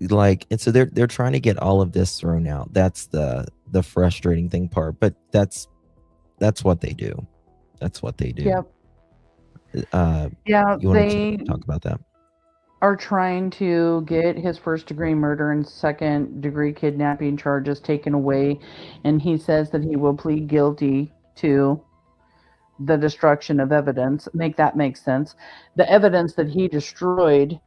so they're trying to get all of this thrown out. That's the frustrating thing part, but that's what they do. That's what they do. Yep. You want they to talk about that? are trying to get his first-degree murder and second-degree kidnapping charges taken away, and he says that he will plead guilty to the destruction of evidence. Make sense. The evidence that he destroyed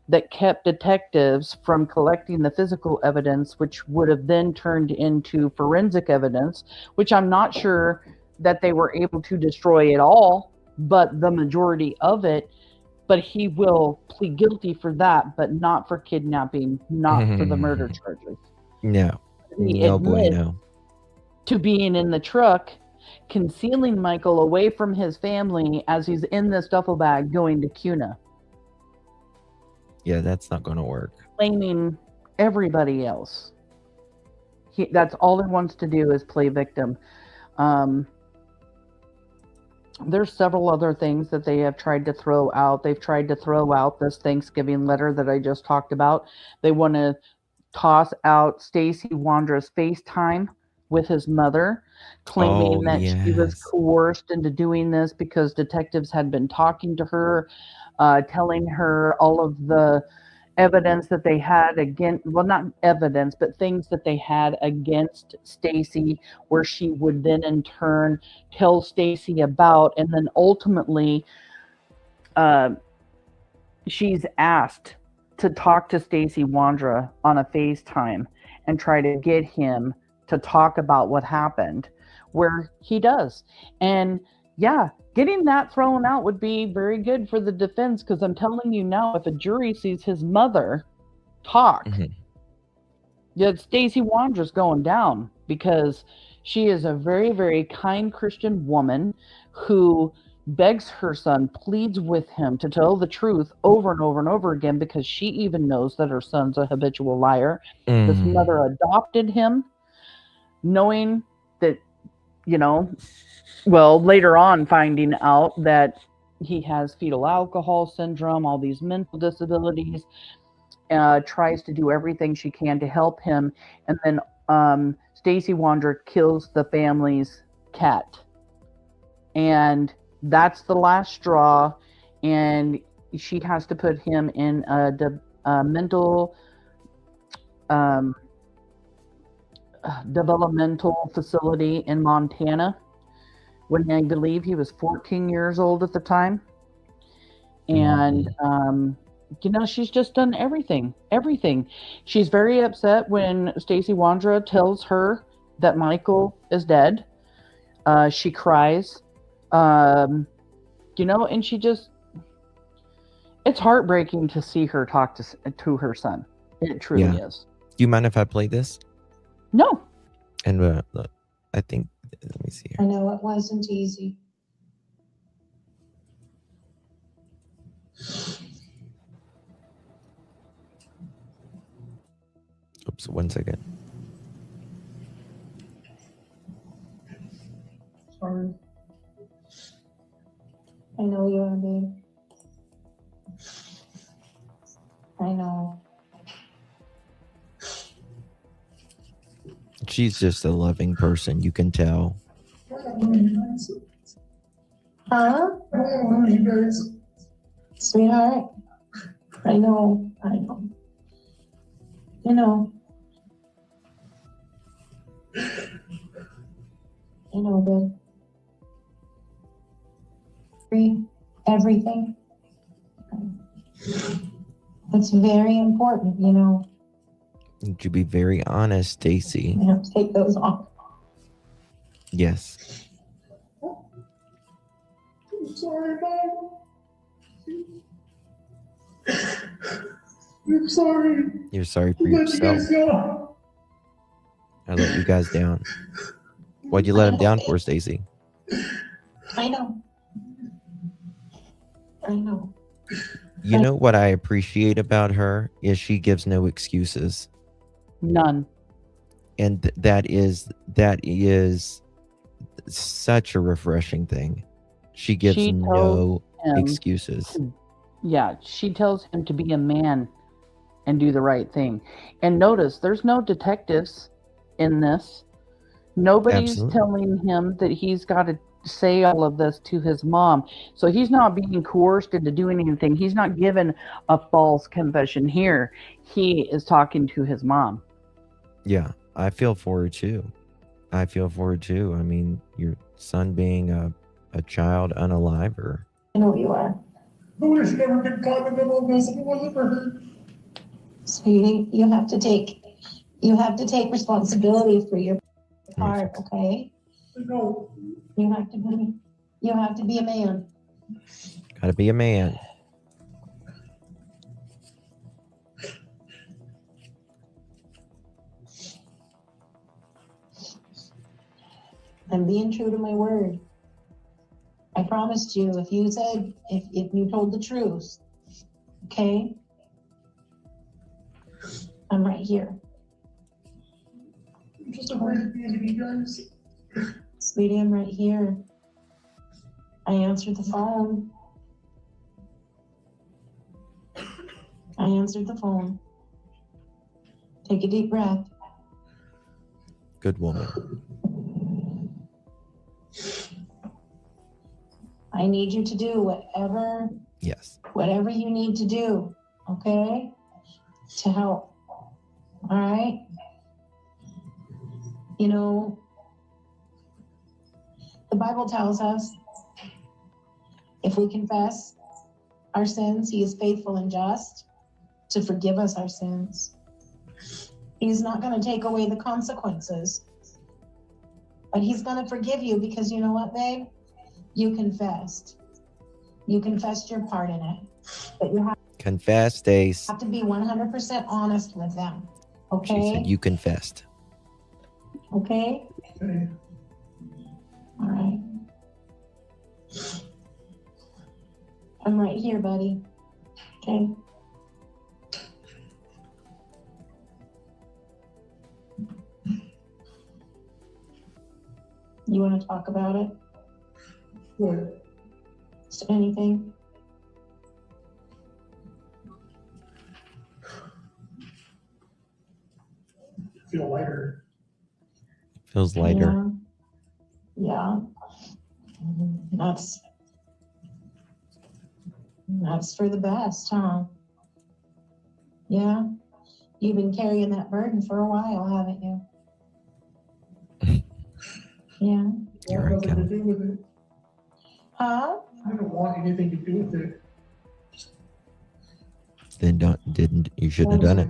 that kept detectives from collecting the physical evidence, which would have then turned into forensic evidence, which I'm not sure that they were able to destroy it all, but the majority of it. But he will plead guilty for that, but not for kidnapping, not for the murder charges. No. He No, boy, admits no. to being in the truck, concealing Michael away from his family as he's in this duffel bag going to Kuna, Yeah, that's not going to work. blaming everybody else. That's all he wants to do is play victim. There's several other things that they have tried to throw out. They've tried to throw out this Thanksgiving letter that I just talked about. They want to toss out Stacey Wondra's FaceTime with his mother, claiming that she was coerced into doing this because detectives had been talking to her, telling her all of the evidence that they had against, well, not evidence, but things that they had against Stacey, where she would then in turn tell Stacey about, and then ultimately she's asked to talk to Stacey Wondra on a FaceTime and try to get him to talk about what happened, where he does. And yeah, getting that thrown out would be very good for the defense, because I'm telling you now, if a jury sees his mother talk, yeah, Stacey Wondra's going down, because she is a very, very kind Christian woman who begs her son, pleads with him to tell the truth over and over and over again, because she even knows that her son's a habitual liar. This mother adopted him, knowing that, later on finding out that he has fetal alcohol syndrome, all these mental disabilities, tries to do everything she can to help him. And then Stacey Wondra kills the family's cat. And that's the last straw. And she has to put him in a mental developmental facility in Montana, when I believe he was 14 years old at the time. And she's just done everything. She's very upset when Stacey Wondra tells her that Michael is dead. She cries, and she just, it's heartbreaking to see her talk to her son. It truly is. Do you mind if I play this? No. And look, I think, let me see here. I know it wasn't easy. Oops, 1 second. Sorry. I know you are, babe. I know. She's just a loving person, you can tell. Huh? Sweetheart? I know. You know. You know, babe. Everything. It's very important, And to be very honest, Stacey. You have to take those off. Yes. I'm sorry, Mom. I'm sorry. You're sorry for yourself. I let you guys down. What'd you let him down for, Stacey? I know. You know what I appreciate about her is she gives no excuses. None. And that is such a refreshing thing. She gives no excuses. Yeah, she tells him to be a man and do the right thing. And notice, there's no detectives in this. Nobody's telling him that he's got to say all of this to his mom. So he's not being coerced into doing anything. He's not given a false confession here. He is talking to his mom. Yeah, I feel for her too. I mean, your son being a child unaliver. I know you are. I would have never been caught in the middle of this if it wasn't for her. Sweetie, you have to take responsibility for your part, okay? No. You have to be a man. Gotta be a man. I'm being true to my word. I promised you, if you told the truth, okay? I'm right here. I'm just afraid of you guys. Sweetie, I'm right here. I answered the phone. Take a deep breath. Good woman. I need you to do whatever you need to do, okay? To help. All right? The Bible tells us if we confess our sins, he is faithful and just to forgive us our sins. He's not going to take away the consequences, but he's going to forgive you because you know what, babe? You confessed. You confessed your part in it. But you Confess, Stace. have to be 100% honest with them. Okay? She said you confessed. Okay? All right. I'm right here, buddy. Okay. You want to talk about it? What? Just anything? Feel lighter. Feels lighter. Yeah. That's for the best, huh? Yeah. You've been carrying that burden for a while, haven't you? Yeah. You're right, Nothing to Cal. do with it. Huh? I don't want anything to do with it. Then you shouldn't have done it.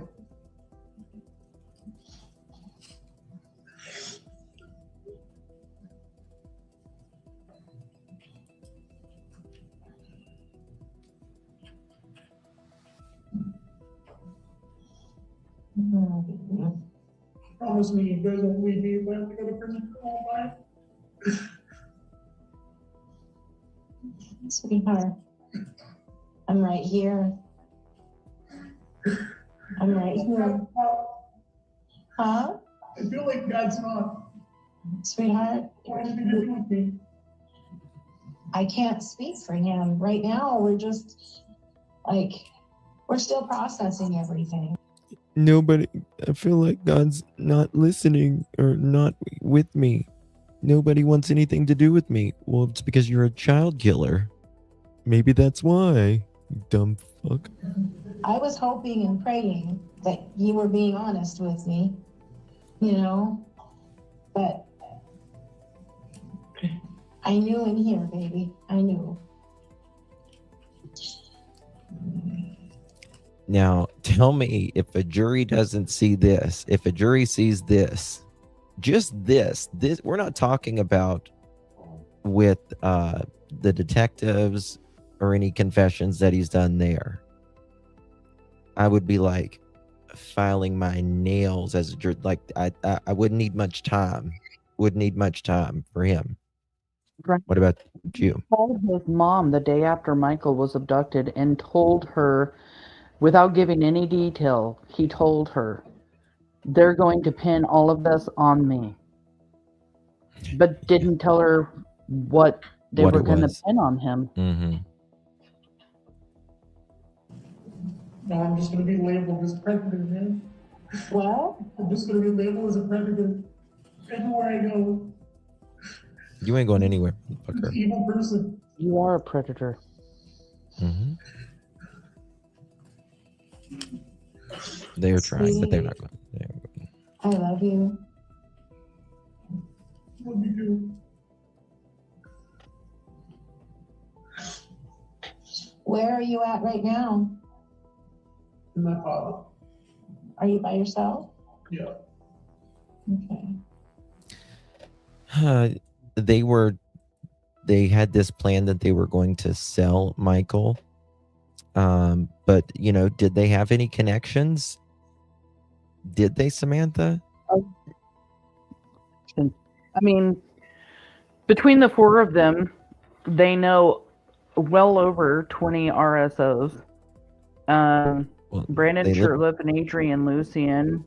Promise me you guys won't leave me if I have to go to prison for all my life. Sweetheart, I'm right here. I'm right here. Huh? I feel like God's not. Sweetheart, Anything to do with me. I can't speak for him. Right now, we're just we're still processing everything. Nobody, I feel like God's not listening or not with me. Nobody wants anything to do with me. Well, it's because you're a child killer. Maybe that's why, you dumb fuck. I was hoping and praying that you were being honest with me, but I knew in here, baby. I knew. Now, tell me if a jury doesn't see this, if a jury sees this, just this, we're not talking about with the detectives or any confessions that he's done there. I would be like filing my nails as a jury. Like I wouldn't need much time. Wouldn't need much time for him. Right. What about you? He called his mom the day after Michael was abducted and told her, without giving any detail, he told her, they're going to pin all of this on me. But didn't tell her what they were going to pin on him. Mm-hmm. Now I'm just going to be labeled as predator, man. What? I'm just going to be labeled as a predator everywhere I go. You ain't going anywhere, fucker. Evil person. You are a predator. Mm-hmm. They're trying, but they're not going. I love you. What do you do? Where are you at right now? And my father. Are you by yourself? Yeah. Okay. They had this plan that they were going to sell Michael. But did they have any connections? Did they, Samantha? I mean, between the four of them, they know well over 20 RSOs. Brandon Shurtleff and Adrian Lucian,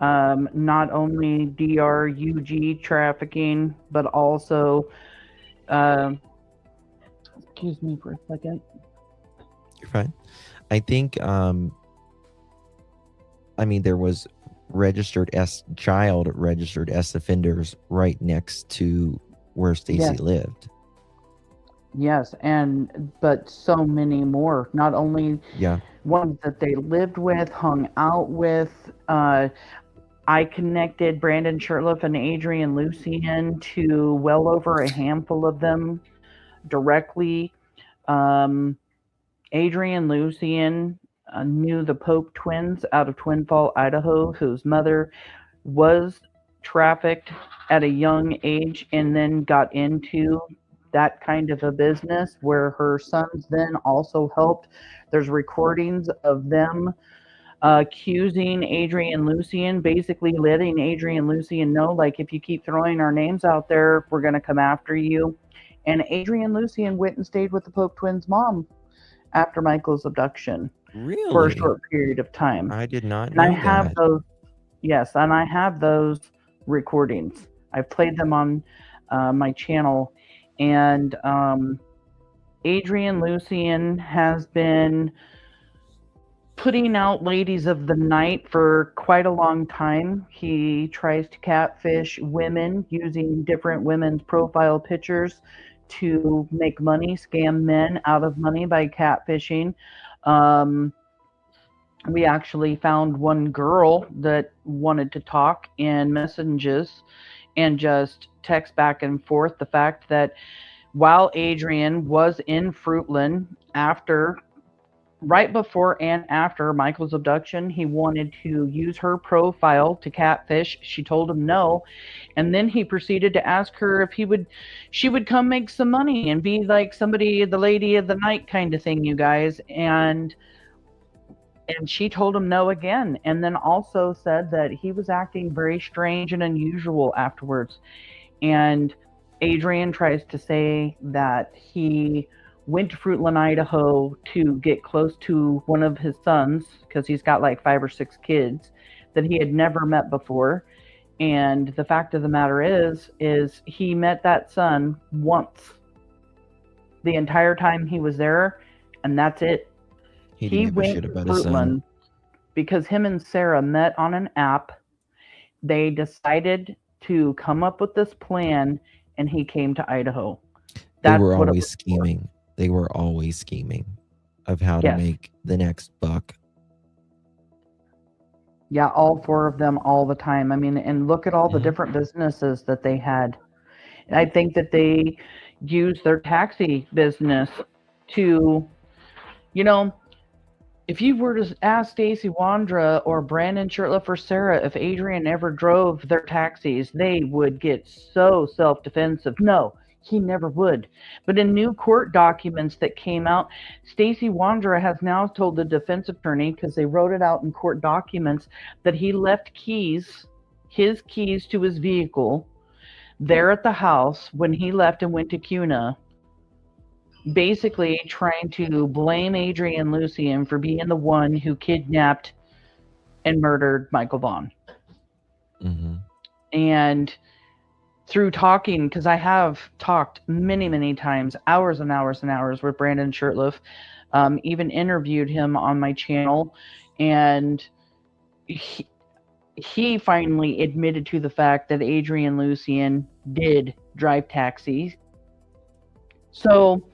not only DRUG trafficking, but also, excuse me for a second. You're fine. I think, there was child registered S offenders right next to where Stacey lived. Yes, but so many more. Not only ones that they lived with, hung out with. I connected Brandon Shurtleff and Adrian Lucian to well over a handful of them directly. Adrian Lucian knew the Pope twins out of Twin Fall, Idaho, whose mother was trafficked at a young age and then got into that kind of a business where her sons then also helped. There's recordings of them accusing Adrian Lucian, basically letting Adrian Lucian know, like, if you keep throwing our names out there, we're going to come after you. And Adrian Lucian went and stayed with the Pope twins' mom after Michael's abduction for a Really? short period of time. I did not And know I have that. those, yes, and I have those recordings. I've played them on my channel, and Adrian Lucian has been putting out ladies of the night for quite a long time. He tries to catfish women using different women's profile pictures to make money, scam men out of money by catfishing. We actually found one girl that wanted to talk in messages and just text back and forth the fact that while Adrian was in Fruitland right before and after Michael's abduction, he wanted to use her profile to catfish. She told him no, and then he proceeded to ask her if she would come make some money and be like somebody, the lady of the night kind of thing, you guys. And she told him no again, and then also said that he was acting very strange and unusual afterwards. And Adrian tries to say that he went to Fruitland, Idaho to get close to one of his sons, because he's got like 5 or 6 kids that he had never met before. And the fact of the matter is he met that son once the entire time he was there, and that's it. He didn't give a went shit to about his son. Fruitland because him and Sarah met on an app. They decided to come up with this plan, and he came to Idaho. They were always scheming. They were always scheming of how to Yes. make the next buck. Yeah, all 4 of them all the time. I mean, and look at all the different businesses that they had. And I think that they used their taxi business to, if you were to ask Stacey Wondra or Brandon Shirtliff or Sarah if Adrian ever drove their taxis, they would get so self-defensive. No, he never would. But in new court documents that came out, Stacey Wondra has now told the defense attorney, because they wrote it out in court documents, that he left his keys to his vehicle there at the house when he left and went to Kuna, basically trying to blame Adrian Lucian for being the one who kidnapped and murdered Michael Vaughan. Mm-hmm. And through talking, because I have talked many, many times, hours and hours and hours with Brandon Shirtliff, even interviewed him on my channel, and he finally admitted to the fact that Adrian Lucian did drive taxis. So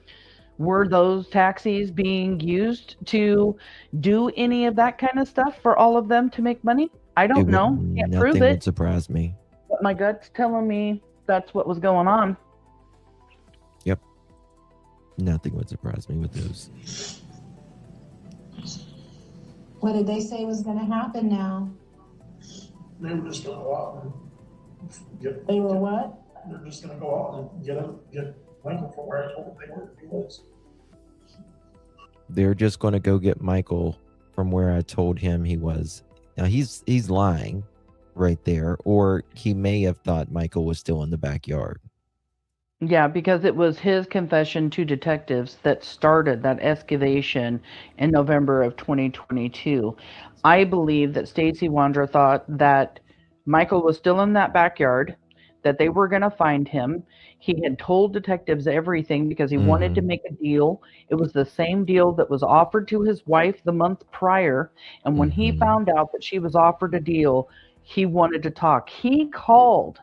were those taxis being used to do any of that kind of stuff for all of them to make money? I don't know. Can't prove Nothing it. would surprise me. But my gut's telling me that's what was going on. Yep. Nothing would surprise me with those. What did they say was going to happen now? They were just gonna go out and get. They were what? They're just gonna go out and get Michael from where I told them they were. He was. They're just going to go get Michael from where I told him he was. Now he's lying right there, or he may have thought Michael was still in the backyard. Yeah, because it was his confession to detectives that started that excavation in November of 2022. I believe that Stacey Wondra thought that Michael was still in that backyard, that they were going to find him. He had told detectives everything because he wanted to make a deal. It was the same deal that was offered to his wife the month prior. And when he found out that she was offered a deal, he wanted to talk. He called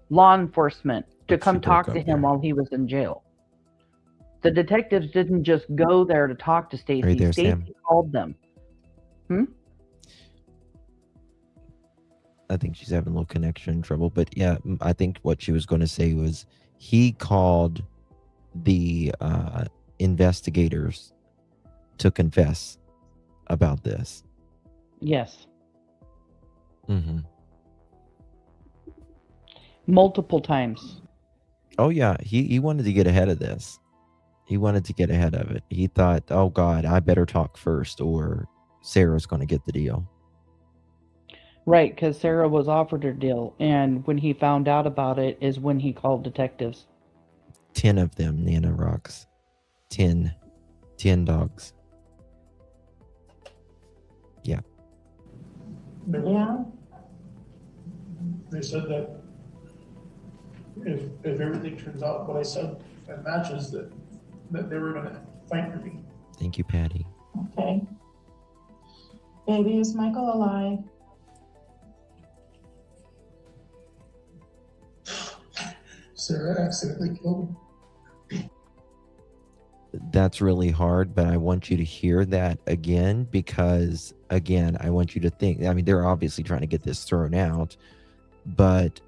law enforcement to come talk to him while he was in jail. The detectives didn't just go there to talk to Stacey. Right there, Sam. Stacey called them. I think she's having a little connection trouble, but yeah, I think what she was going to say was he called the investigators to confess about this. Yes. Mm-hmm. Multiple times. Oh yeah, he wanted to get ahead of this. He wanted to get ahead of it. He thought, oh God, I better talk first or Sarah's going to get the deal. Right, because Sarah was offered a deal, and when he found out about it is when he called detectives. 10 of them, Nana Rocks. 10 10 dogs. Yeah. Yeah. They said that if everything turns out what I said and matches, that they were gonna fight for me. Thank you, Patty. Okay. Baby, is Michael alive? Sarah accidentally killed him. That's really hard, but I want you to hear that again because, again, I want you to think. I mean, they're obviously trying to get this thrown out, but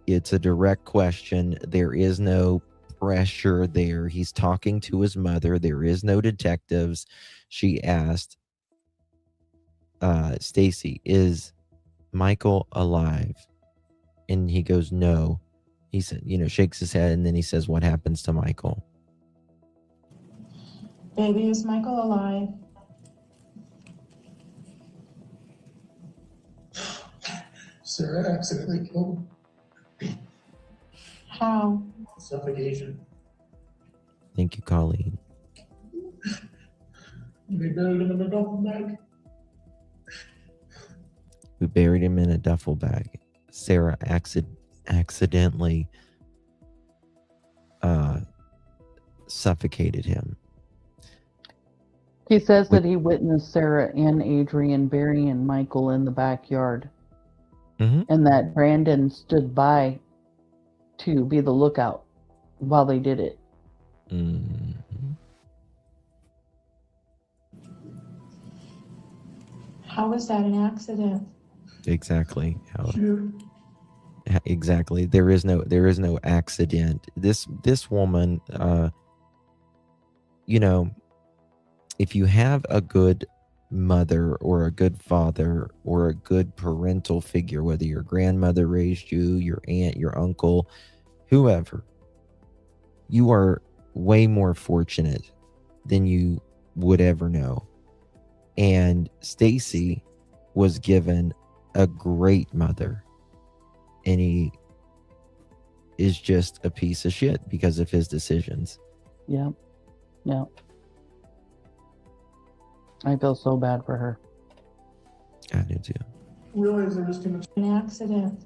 it's a direct question. There is no pressure there. He's talking to his mother. There is no detectives. She asked, Stacey, is Michael alive? And he goes, no. He said, shakes his head, and then he says, what happens to Michael? Baby, is Michael alive? Sarah accidentally killed him. How? Suffocation. Thank you, Colleen. They buried him in a duffel bag. We buried him in a duffel bag. Sarah accidentally suffocated him. He says that he witnessed Sarah and Adrian burying Michael in the backyard, and that Brandon stood by to be the lookout while they did it. How was that an accident? Exactly. Exactly. There is no accident. This woman, if you have a good mother or a good father or a good parental figure, whether your grandmother raised you, your aunt, your uncle, whoever, you are way more fortunate than you would ever know. And Stacey was given a great mother, and he is just a piece of shit because of his decisions. Yeah. I feel so bad for her. I do too. Realize there was too much. An accident.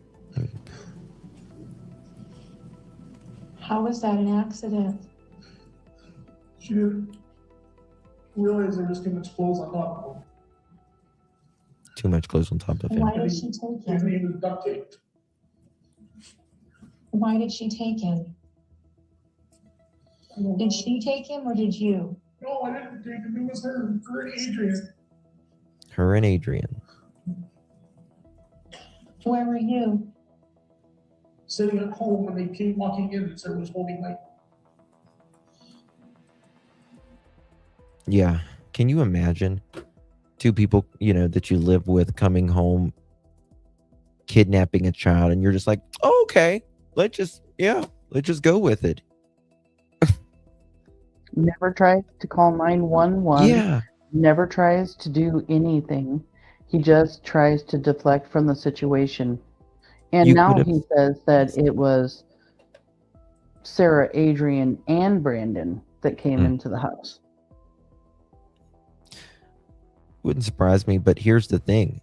How was that an accident? She didn't realize there was too much clothes on top of him. Too much clothes on top of him. Why did she take him? He was duct taped. Why did she take him? Did she take him or did you? No, I didn't take him. It was her and Adrian. Her and Adrian. Where were you? Sitting at home when they came walking in and Sarah was holding Mike. Yeah. Can you imagine two people, that you live with coming home, kidnapping a child, and you're just like, oh, okay, let's just go with it. Never tries to call 911. Yeah. Never tries to do anything. He just tries to deflect from the situation. And he says that it was Sarah, Adrian, and Brandon that came into the house. Wouldn't surprise me, but here's the thing.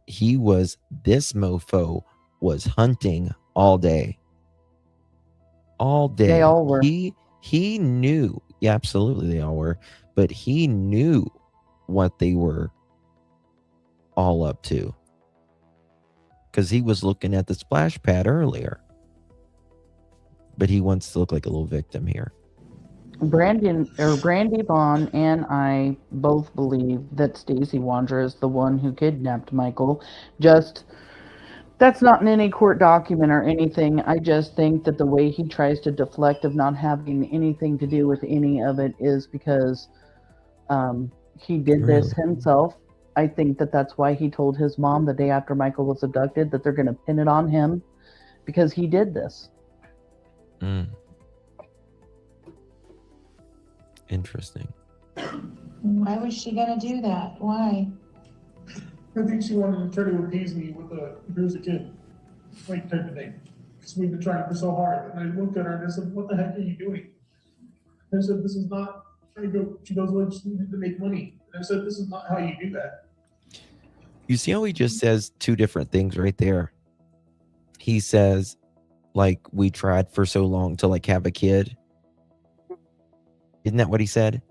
This mofo was hunting all day. All day. They all were. He knew, yeah, absolutely they all were, but he knew what they were all up to. Because he was looking at the splash pad earlier. But he wants to look like a little victim here. Brandy Vaughan and I both believe that Stacey Wondra is the one who kidnapped Michael. That's not in any court document or anything. I just think that the way he tries to deflect of not having anything to do with any of it is because he did this himself. I think that that's why he told his mom the day after Michael was abducted that they're going to pin it on him because he did this. Interesting. Why was she going to do that? Why? I think she wanted to try to appease me with here's a kid, like type of thing. Because we've been trying for so hard. And I looked at her and I said, what the heck are you doing? I said, this is not She goes, well, I just needed to make money. And I said, this is not how you do that. You see how he just says two different things right there? He says, like, we tried for so long to like have a kid. Isn't that what he said?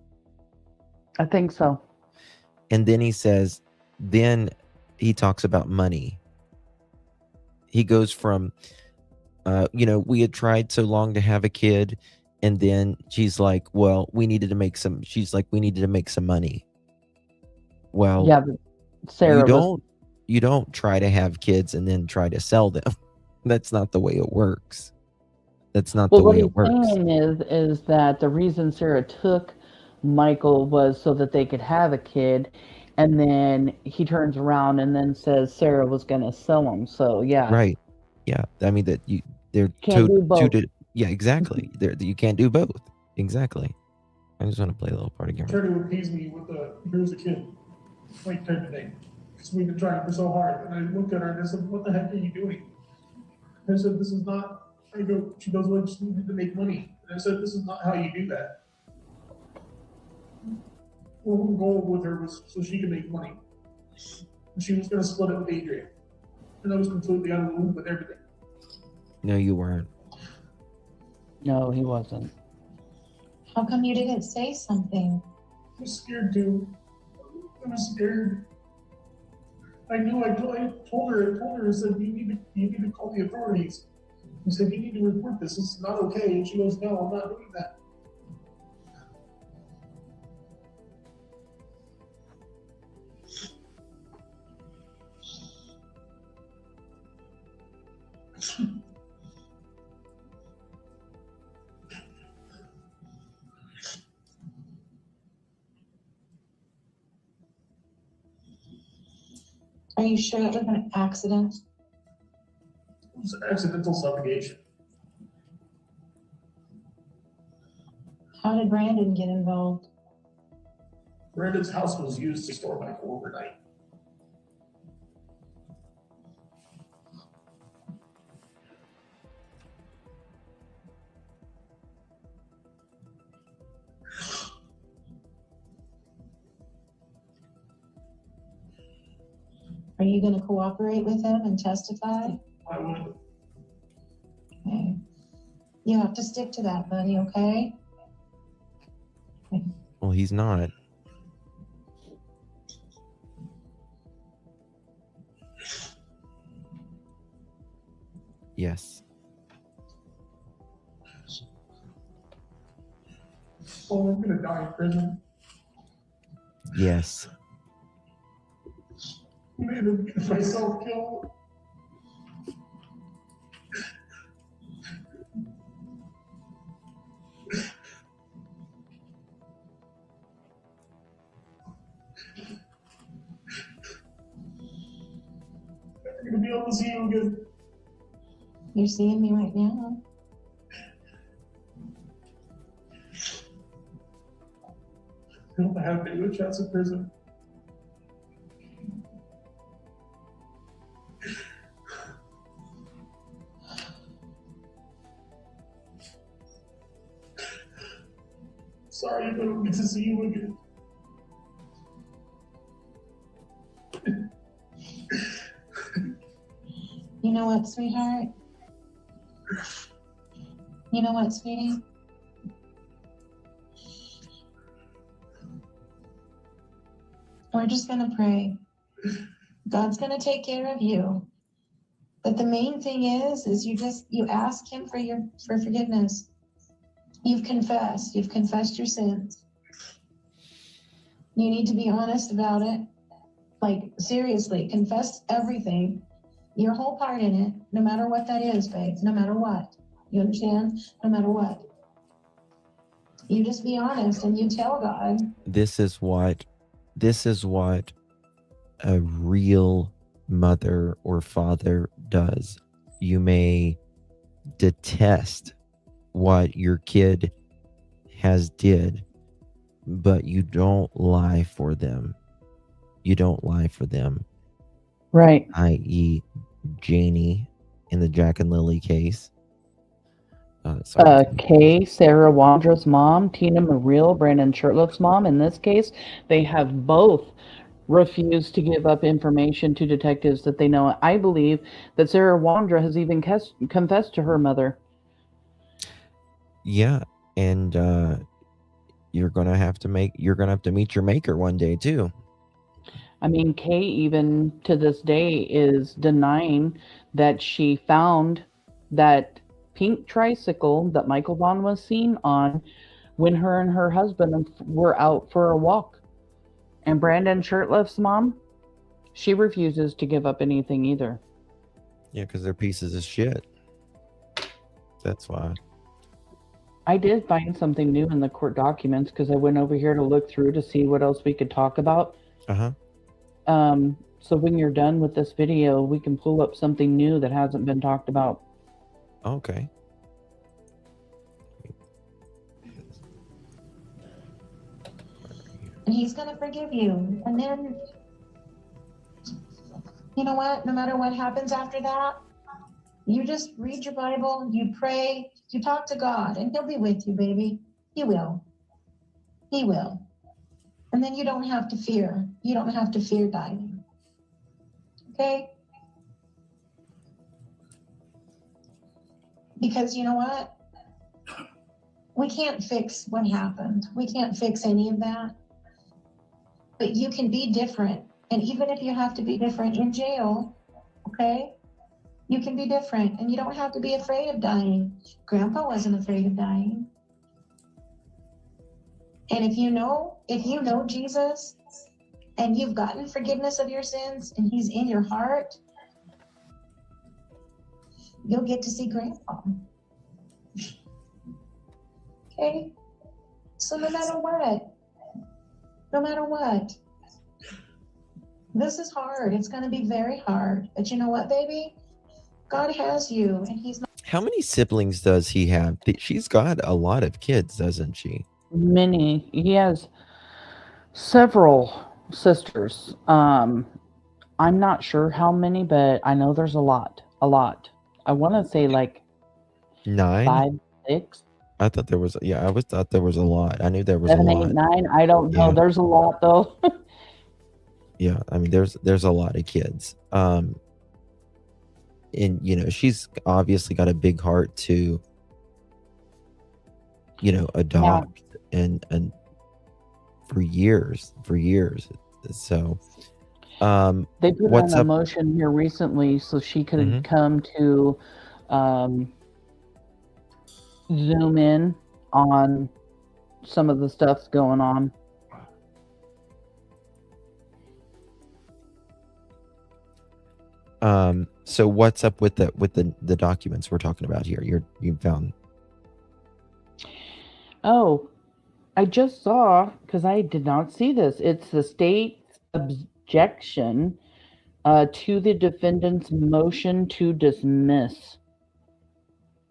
I think so. And then he says, then he talks about money. He goes from, we had tried so long to have a kid. And then she's like, well, we needed to make some money. Well, Yeah, but Sarah you don't try to have kids and then try to sell them. That's not the way it works. That's not the way it works. What he's saying is that the reason Sarah took Michael was so that they could have a kid, and then he turns around and then says Sarah was going to sell him. So yeah, Right. Yeah. I mean they're can't do both. yeah, exactly. You can't do both. Exactly. I just want to play a little part again. Attorney would tease me with the here's a kid, like type of thing. Because we've been trying for so hard. And I looked at her and I said, what the heck are you doing? I said, this is not, she goes, well, I just needed to make money. And I said, this is not how you do that. Well, the goal with her was so she could make money. And she was going to split it with Adrian. And I was completely out of the loop with everything. No, you weren't. No, he wasn't. How come you didn't say something? I was scared too. I was scared. I told her, I said, you need to call the authorities. I said, you need to report this. This is not okay. And she goes, no, I'm not doing that. Are you sure it was an accident? It was an accidental suffocation. How did Brandon get involved? Brandon's house was used to store Michael overnight. Are you going to cooperate with him and testify? I would. Okay. You have to stick to that, buddy, okay? Well, he's not. Yes. Oh, I'm gonna die in prison. Yes. I made him get myself killed. I'm gonna be able to see you again. You're seeing me right now. I don't have video chats in prison. Sorry, but I don't get to see you again. You know what, sweetheart? You know what, sweetie? We're just gonna pray. God's gonna take care of you. But the main thing is you ask him for forgiveness. You've confessed your sins. You need to be honest about it. Like, seriously, confess everything, your whole part in it, no matter what that is, babe, no matter what. You understand? No matter what. You just be honest and you tell God. This is what a real mother or father does. You may detest what your kid has did, but you don't lie for them. You don't lie for them. Right. I.e. Janie in the Jack and Lily case. Sorry. Kay, Sarah Wandra's mom, Tina Mariel, Brandon Shirtliff's mom. In this case, they have both refused to give up information to detectives that they know. I believe that Sarah Wandra has even confessed to her mother. Yeah, and you're gonna have to meet your maker one day too. I mean, Kay even to this day is denying that she found that pink tricycle that Michael Vaughan was seen on when her and her husband were out for a walk. And Brandon Shirtliff's mom, she refuses to give up anything either. Yeah, because they're pieces of shit. That's why. I did find something new in the court documents because I went over here to look through to see what else we could talk about. Uh-huh. So when you're done with this video, we can pull up something new that hasn't been talked about. Okay. And he's going to forgive you. And then, you know what? No matter what happens after that, you just read your Bible, you pray, you talk to God, and he'll be with you, baby. He will. He will. And then you don't have to fear. You don't have to fear dying. Okay? Because you know what? We can't fix what happened. We can't fix any of that. But you can be different. And even if you have to be different in jail, okay? You can be different. And you don't have to be afraid of dying. Grandpa wasn't afraid of dying. And if you know Jesus and you've gotten forgiveness of your sins and he's in your heart, you'll get to see Grandpa. Okay? So no matter what, this is hard. It's going to be very hard. But you know what, baby? God has you, and he's not. How many siblings does he have? She's got a lot of kids, doesn't she? Many. He has several sisters. I'm not sure how many, but I know there's a lot. A lot. I want to say like 9? 5, 6. I thought there was. Yeah, I always thought there was a lot. I knew there was 7, a 8, lot. 9. I don't know. Yeah. There's a lot though. Yeah, I mean, there's a lot of kids. And you know, she's obviously got a big heart to, you know, adopt and for years. So, They put what's on a up? motion here recently so she could Mhm. come to zoom in on some of the stuff's going on. So what's up with the documents we're talking about here? You found. Oh, I just saw, because I did not see this. It's the state's objection to the defendant's motion to dismiss.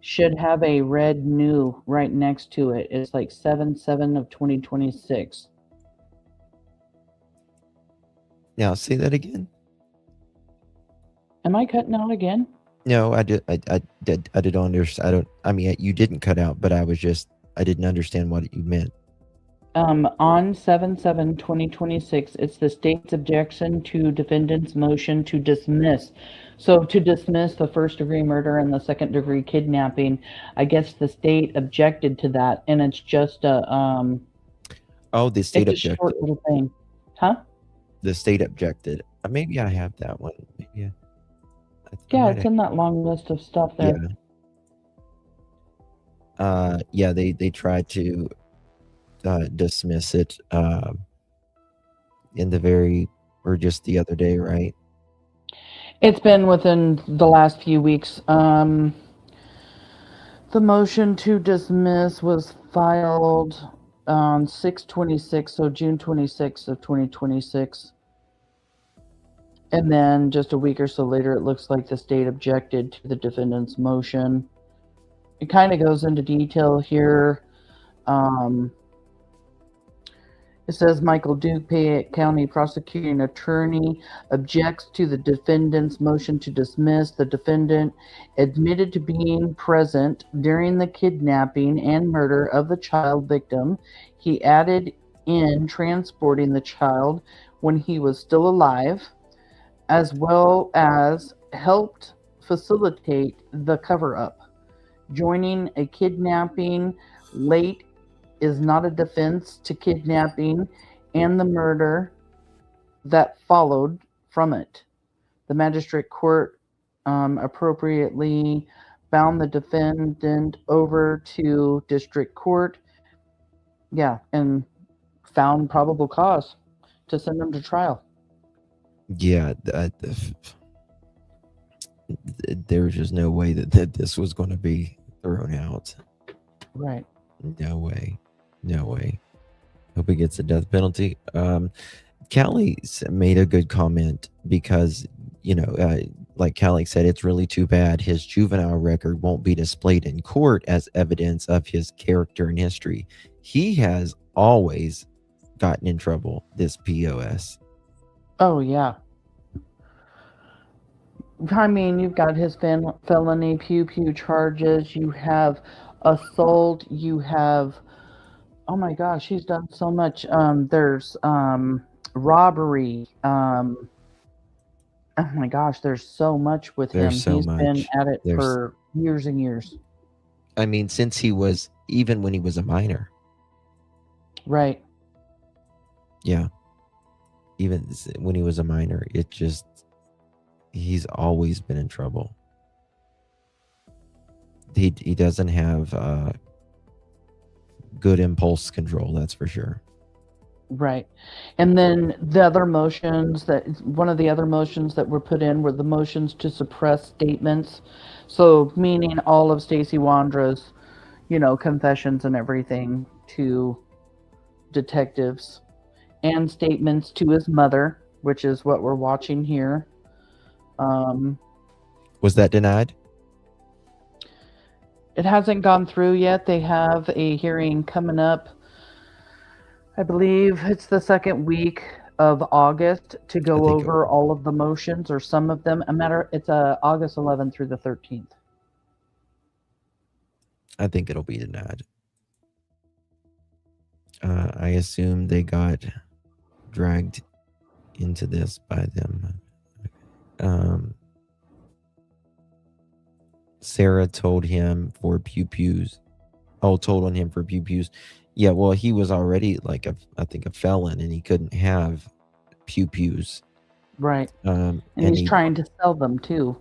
Should have a red new right next to it. It's like 7/7 of 2026. Now say that again. Am I cutting out again? No, I didn't understand. I mean, you didn't cut out, but I didn't understand what you meant. On 7/7/2026, it's the state's objection to defendant's motion to dismiss. So to dismiss the first-degree murder and the second-degree kidnapping, I guess the state objected to that, and it's just a Oh, the state it's a objected. short little thing, huh? The state objected. Maybe I have that one. Maybe I Yeah, might it's have- in that long list of stuff there. Yeah. They tried to dismiss it just the other day, right? It's been within the last few weeks. The motion to dismiss was filed on 6/26, so June 26th of 2026. And then just a week or so later, it looks like the state objected to the defendant's motion. It kind of goes into detail here. It says Michael Duke, Payette County prosecuting attorney, objects to the defendant's motion to dismiss. The defendant admitted to being present during the kidnapping and murder of the child victim. He added in transporting the child when he was still alive, as well as helped facilitate the cover-up. Joining a kidnapping late is not a defense to kidnapping and the murder that followed from it. The magistrate court appropriately bound the defendant over to district court, and found probable cause to send him to trial. Yeah, there's just no way that this was going to be thrown out. Right. No way. Hope he gets a death penalty. Callie made a good comment because, like Callie said, it's really too bad his juvenile record won't be displayed in court as evidence of his character and history. He has always gotten in trouble, this POS. Oh, yeah. I mean, you've got his felony pew charges. You have assault. You have, oh my gosh, he's done so much. There's robbery. Oh my gosh, there's so much with him. There's so He's much. been at it for years and years. I mean, since even when he was a minor. Right. Yeah. Even when he was a minor, he's always been in trouble. He doesn't have good impulse control, that's for sure. Right. And then one of the other motions that were put in were the motions to suppress statements. So meaning all of Stacey Wondra's, confessions and everything to detectives, and statements to his mother, which is what we're watching here. Was that denied? It hasn't gone through yet. They have a hearing coming up. I believe it's the second week of August to go over all of the motions, or some of them. It's August 11th through the 13th. I think it'll be denied. I assume they got dragged into this by them. Sarah told him for pew-pews. Told on him for pew-pews. Yeah, well, he was already I think a felon, and he couldn't have pew-pews. Right. And he's trying to sell them too.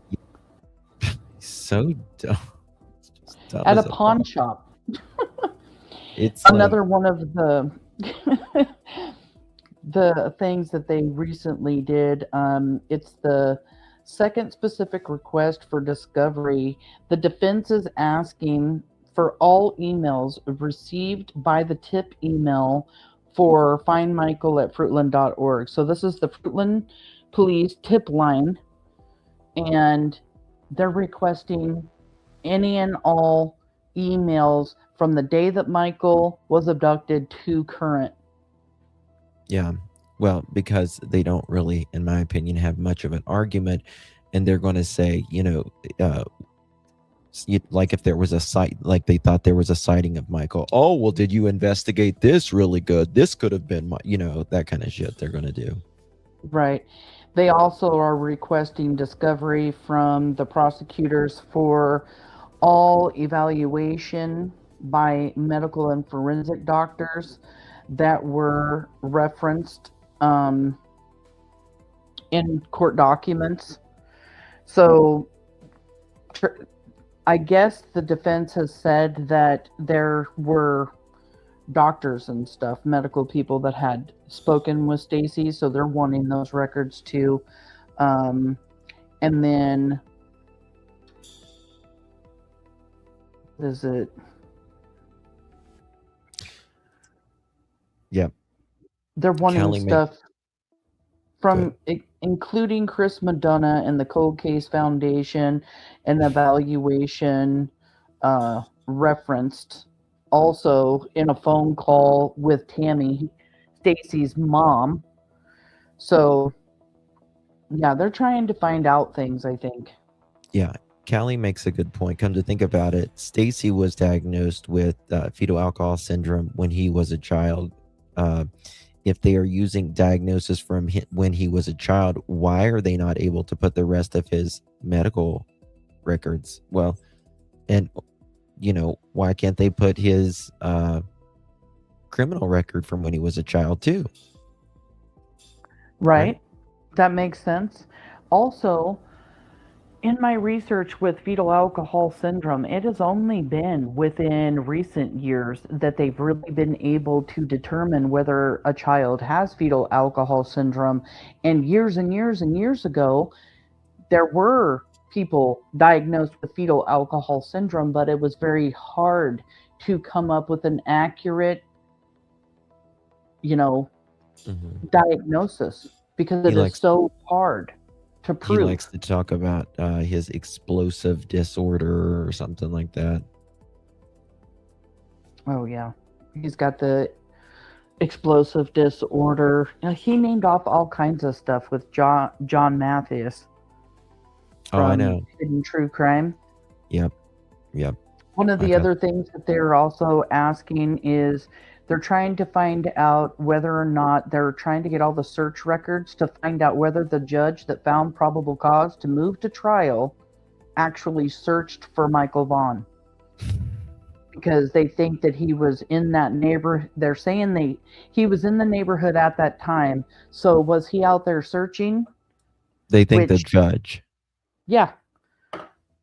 So dumb. At a pawn shop. It's another one of the the things that they recently did. It's the second specific request for discovery. The defense is asking for all emails received by the tip email for Find Michael at Fruitland.org. So this is the Fruitland Police tip line, and they're requesting any and all emails from the day that Michael was abducted to current. Yeah, well, because they don't really, in my opinion, have much of an argument, and they're going to say, like if there was a site, like they thought there was a sighting of Michael. Oh, well, did you investigate this really good? This could have been, that kind of shit they're going to do. Right. They also are requesting discovery from the prosecutors for all evaluation by medical and forensic doctors that were referenced in court documents. So I guess the defense has said that there were doctors and stuff, medical people that had spoken with Stacey, so they're wanting those records too. And then is it? Yep. They're wanting stuff from including Chris Madonna and the Cold Case Foundation and evaluation referenced also in a phone call with Tammy. Stacey's mom. So, yeah, they're trying to find out things, I think. Yeah, Callie makes a good point. Come to think about it, Stacey was diagnosed with fetal alcohol syndrome when he was a child. If they are using diagnosis from when he was a child, why are they not able to put the rest of his medical records? Well, and why can't they put his criminal record from when he was a child too? Right? That makes sense. Also, in my research with fetal alcohol syndrome, it has only been within recent years that they've really been able to determine whether a child has fetal alcohol syndrome. And years and years and years ago, there were people diagnosed with fetal alcohol syndrome, but it was very hard to come up with an accurate, diagnosis because it is so hard to prove. He likes to talk about his explosive disorder or something like that. Oh, yeah. He's got the explosive disorder. He named off all kinds of stuff with John Matthews. Oh, I know. Hidden True Crime. Yep. One of the other things that they're also asking is they're trying to find out whether or not they're trying to get all the search records to find out whether the judge that found probable cause to move to trial actually searched for Michael Vaughan. Because they think that he was in that neighborhood. They're saying he was in the neighborhood at that time. So was he out there searching? They think the judge. Yeah.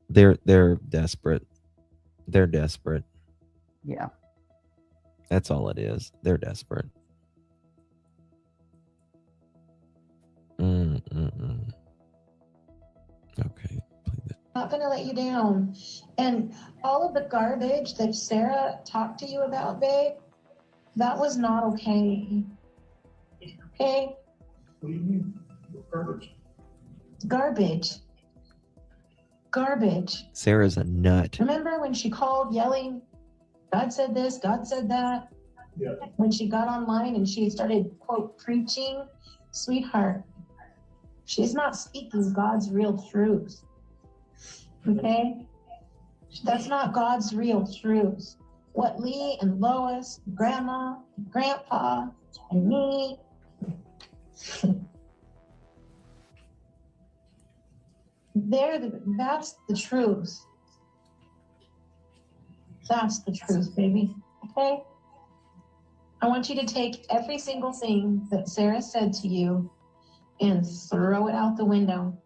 They're desperate. They're desperate. Yeah. That's all it is. They're desperate. Okay. Not going to let you down. And all of the garbage that Sarah talked to you about, babe, that was not okay. Okay? What do you mean? Garbage. Garbage. Sarah's a nut. Remember when she called yelling, God said this, God said that? Yeah. When she got online and she started, quote, preaching, sweetheart, she's not speaking God's real truth. Okay? That's not God's real truth. What Lee and Lois, Grandma, Grandpa, and me, that's the truth. That's the truth, baby. Okay? I want you to take every single thing that Sarah said to you and throw it out the window.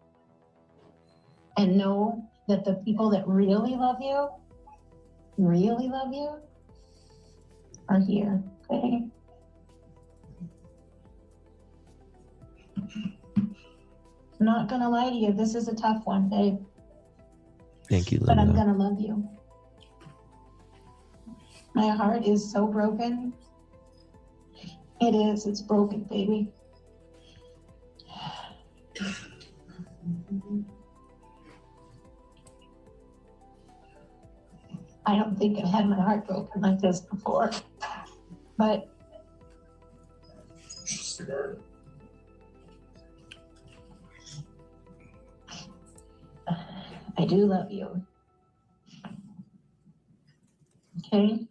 And know that the people that really love you, are here. Okay? I'm not gonna lie to you. This is a tough one, babe. Thank you, Linda. But I'm gonna love you. My heart is so broken. It is. It's broken, baby. I don't think I've had my heart broken like this before. But I do love you. Okay?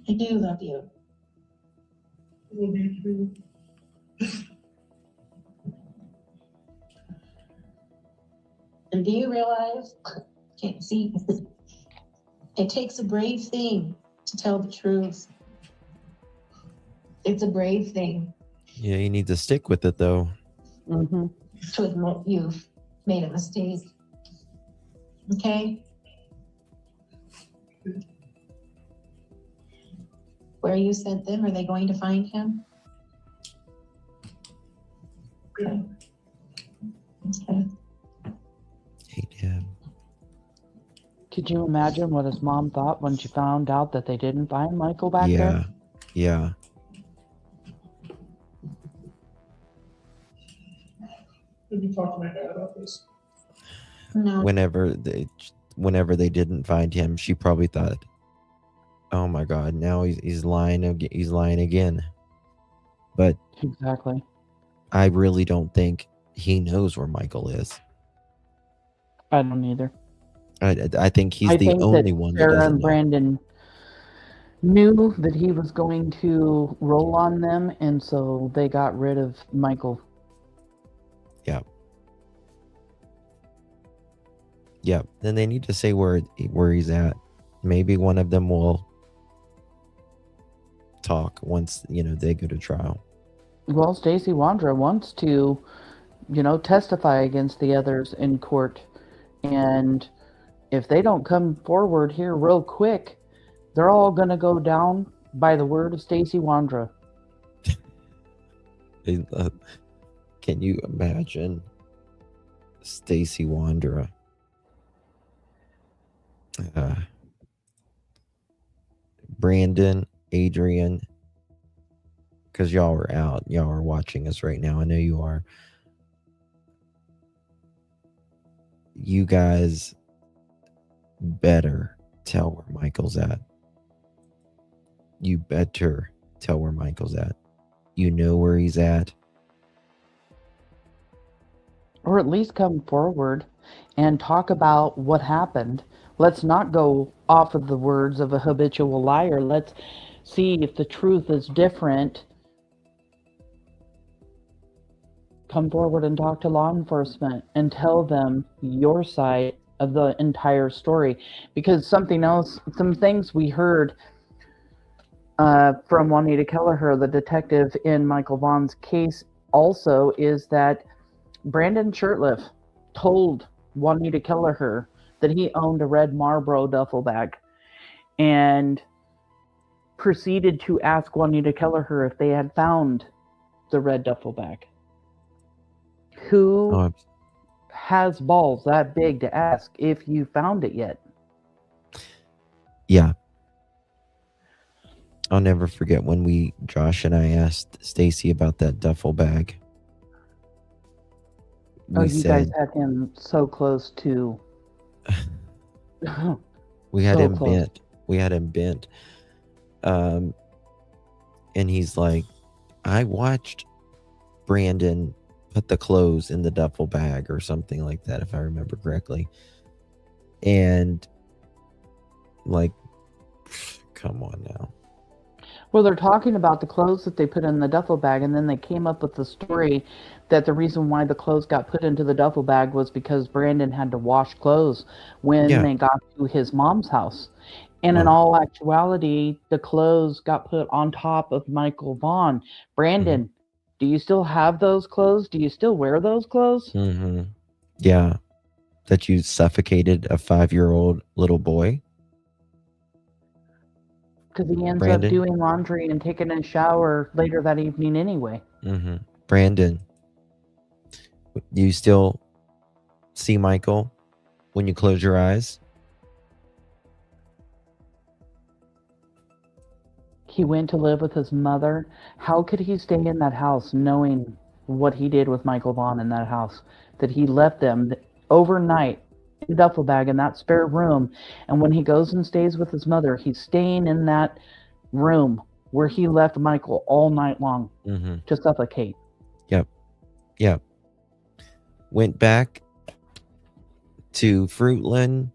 I do love you. I love you too. And do you realize, can't see, it takes a brave thing to tell the truth. It's a brave thing. Yeah, you need to stick with it, though. Mm-hmm. To admit you've made a mistake. Okay? Where you sent them, are they going to find him? Okay. Okay. Hey, Dad. Could you imagine what his mom thought when she found out that they didn't find Michael back there? Yeah. Have you talked to my dad about this? No. Whenever whenever they didn't find him, she probably thought, "Oh my God, now he's lying. He's lying again." But Exactly. I really don't think he knows where Michael is. I don't either. I think he's I the think only that one that Sarah doesn't and know. Brandon knew that he was going to roll on them, and so they got rid of Michael. Yeah. Then they need to say where he's at. Maybe one of them will talk once they go to trial. Well, Stacey Wondra wants to, testify against the others in court, and if they don't come forward here real quick, they're all going to go down by the word of Stacey Wondra. Can you imagine Stacey Wondra? Brandon, Adrian, because y'all are out. Y'all are watching us right now. I know you are. You guys better tell where Michael's at. You better tell where Michael's at. You know where he's at. Or at least come forward and talk about what happened. Let's not go off of the words of a habitual liar. Let's see if the truth is different. Come forward and talk to law enforcement and tell them your side of the entire story. Because some things we heard from Juanita Kelleher, the detective in Michael Vaughan's case, also is that Brandon Shurtleff told Juanita Kelleher that he owned a red Marlboro duffel bag and proceeded to ask Juanita Kelleher if they had found the red duffel bag. Who has balls that big to ask if you found it yet? Yeah. I'll never forget when Josh and I asked Stacey about that duffel bag. You guys had him so close to. We had So him close. bent. We had him bent. And he's like, I watched Brandon put the clothes in the duffel bag or something like that, if I remember correctly. And like, come on now. Well, they're talking about the clothes that they put in the duffel bag, and then they came up with the story that the reason why the clothes got put into the duffel bag was because Brandon had to wash clothes when they got to his mom's house. And in all actuality, the clothes got put on top of Michael Vaughan. Brandon, do you still have those clothes? Do you still wear those clothes? Mm-hmm. Yeah. That you suffocated a 5-year-old little boy? Because he ends Brandon? up doing laundry and taking a shower later that evening anyway. Mm-hmm. Brandon, do you still see Michael when you close your eyes? He went to live with his mother. How could he stay in that house knowing what he did with Michael Vaughan in that house? That he left them overnight in a duffel bag in that spare room. And when he goes and stays with his mother, he's staying in that room where he left Michael all night long to suffocate. Yep. Went back to Fruitland,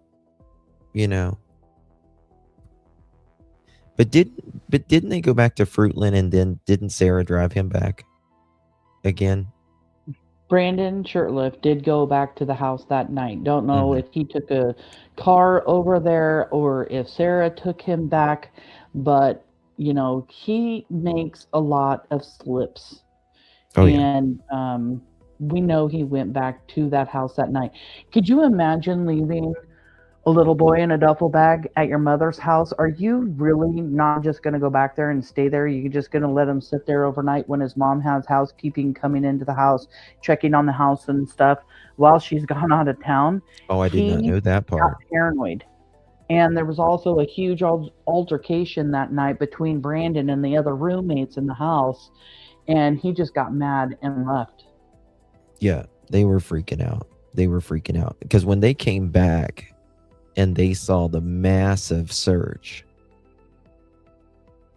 But didn't they go back to Fruitland and then didn't Sarah drive him back again? Brandon Shurtleff did go back to the house that night. Don't know if he took a car over there or if Sarah took him back, but he makes a lot of slips. And we know he went back to that house that night. Could you imagine leaving a little boy in a duffel bag at your mother's house? Are you really not just going to go back there and stay there? You're just going to let him sit there overnight when his mom has housekeeping coming into the house, checking on the house and stuff while she's gone out of town? Oh, I did not know that part. Got paranoid. And there was also a huge altercation that night between Brandon and the other roommates in the house, and he just got mad and left. Yeah, they were freaking out. Because when they came back and they saw the massive surge.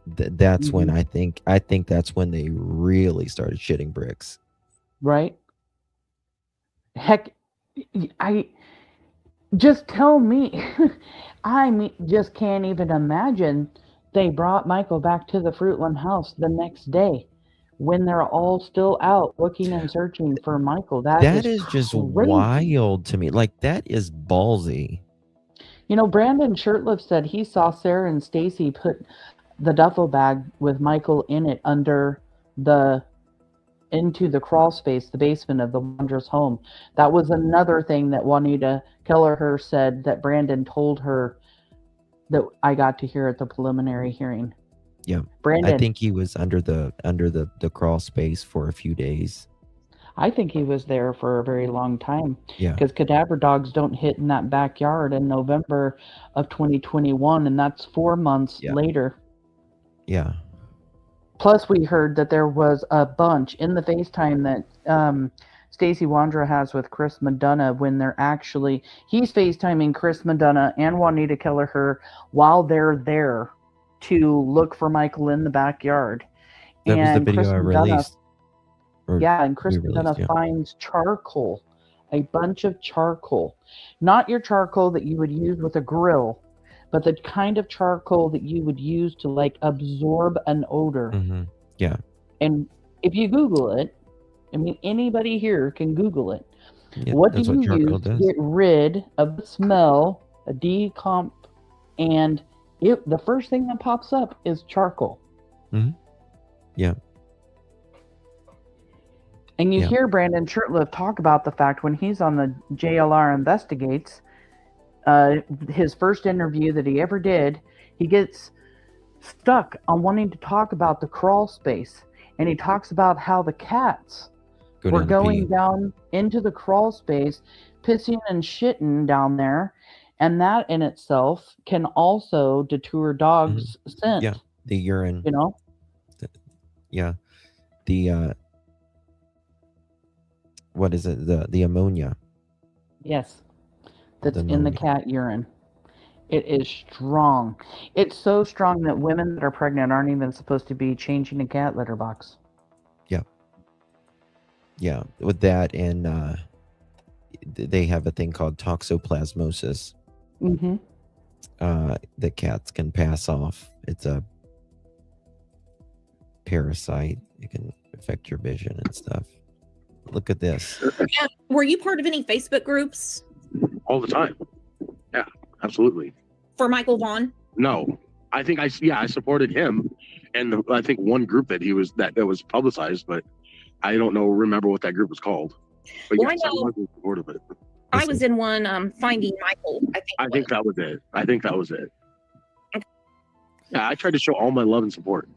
That's when I think that's when they really started shitting bricks. Right? Heck, I just tell me. Just can't even imagine they brought Michael back to the Fruitland house the next day when they're all still out looking and searching for Michael. That is just crazy. wild to me. Like, that is ballsy. You know, Brandon Shirtliff said he saw Sarah and Stacey put the duffel bag with Michael in it into the crawl space, the basement of the Wondras home. That was another thing that Juanita Kelleher said that Brandon told her that I got to hear at the preliminary hearing. Yeah. Brandon, I think he was under the crawl space for a few days. I think he was there for a very long time. Yeah. Because cadaver dogs don't hit in that backyard in November of 2021, and that's 4 months later. Yeah. Plus, we heard that there was a bunch in the FaceTime that Stacey Wondra has with Chris Madonna when he's FaceTiming Chris Madonna and Juanita Kelleher while they're there to look for Michael in the backyard. That was the video I released. And Chris Madonna finds charcoal, a bunch of charcoal. Not your charcoal that you would use with a grill, but the kind of charcoal that you would use to like absorb an odor. Mm-hmm. Yeah. And if you Google it, I mean, anybody here can Google it. Yeah, what do you use to get rid of the smell, a decomp, and the first thing that pops up is charcoal. Mm-hmm. Yeah. And you hear Brandon Shirtliff talk about the fact when he's on the JLR Investigates, his first interview that he ever did, he gets stuck on wanting to talk about the crawl space. And he talks about how the cats were going down into the crawl space, pissing and shitting down there. And that in itself can also deter dogs' scent. Yeah, the urine. You know? The what is it? The ammonia. Yes. That's in the cat urine. It is strong. It's so strong that women that are pregnant aren't even supposed to be changing a cat litter box. Yeah. Yeah. With that, and they have a thing called toxoplasmosis. Mm-hmm. That cats can pass off. It's a parasite. It can affect your vision and stuff. Look at this. Were you part of any Facebook groups? All the time. Yeah, absolutely. For Michael Vaughan? No, I think I supported him, and I think one group that he was that was publicized, but I don't remember what that group was called. But well, yes, I was in support of it. I was in one Finding Michael. I think that was it. Okay. Yeah, I tried to show all my love and support.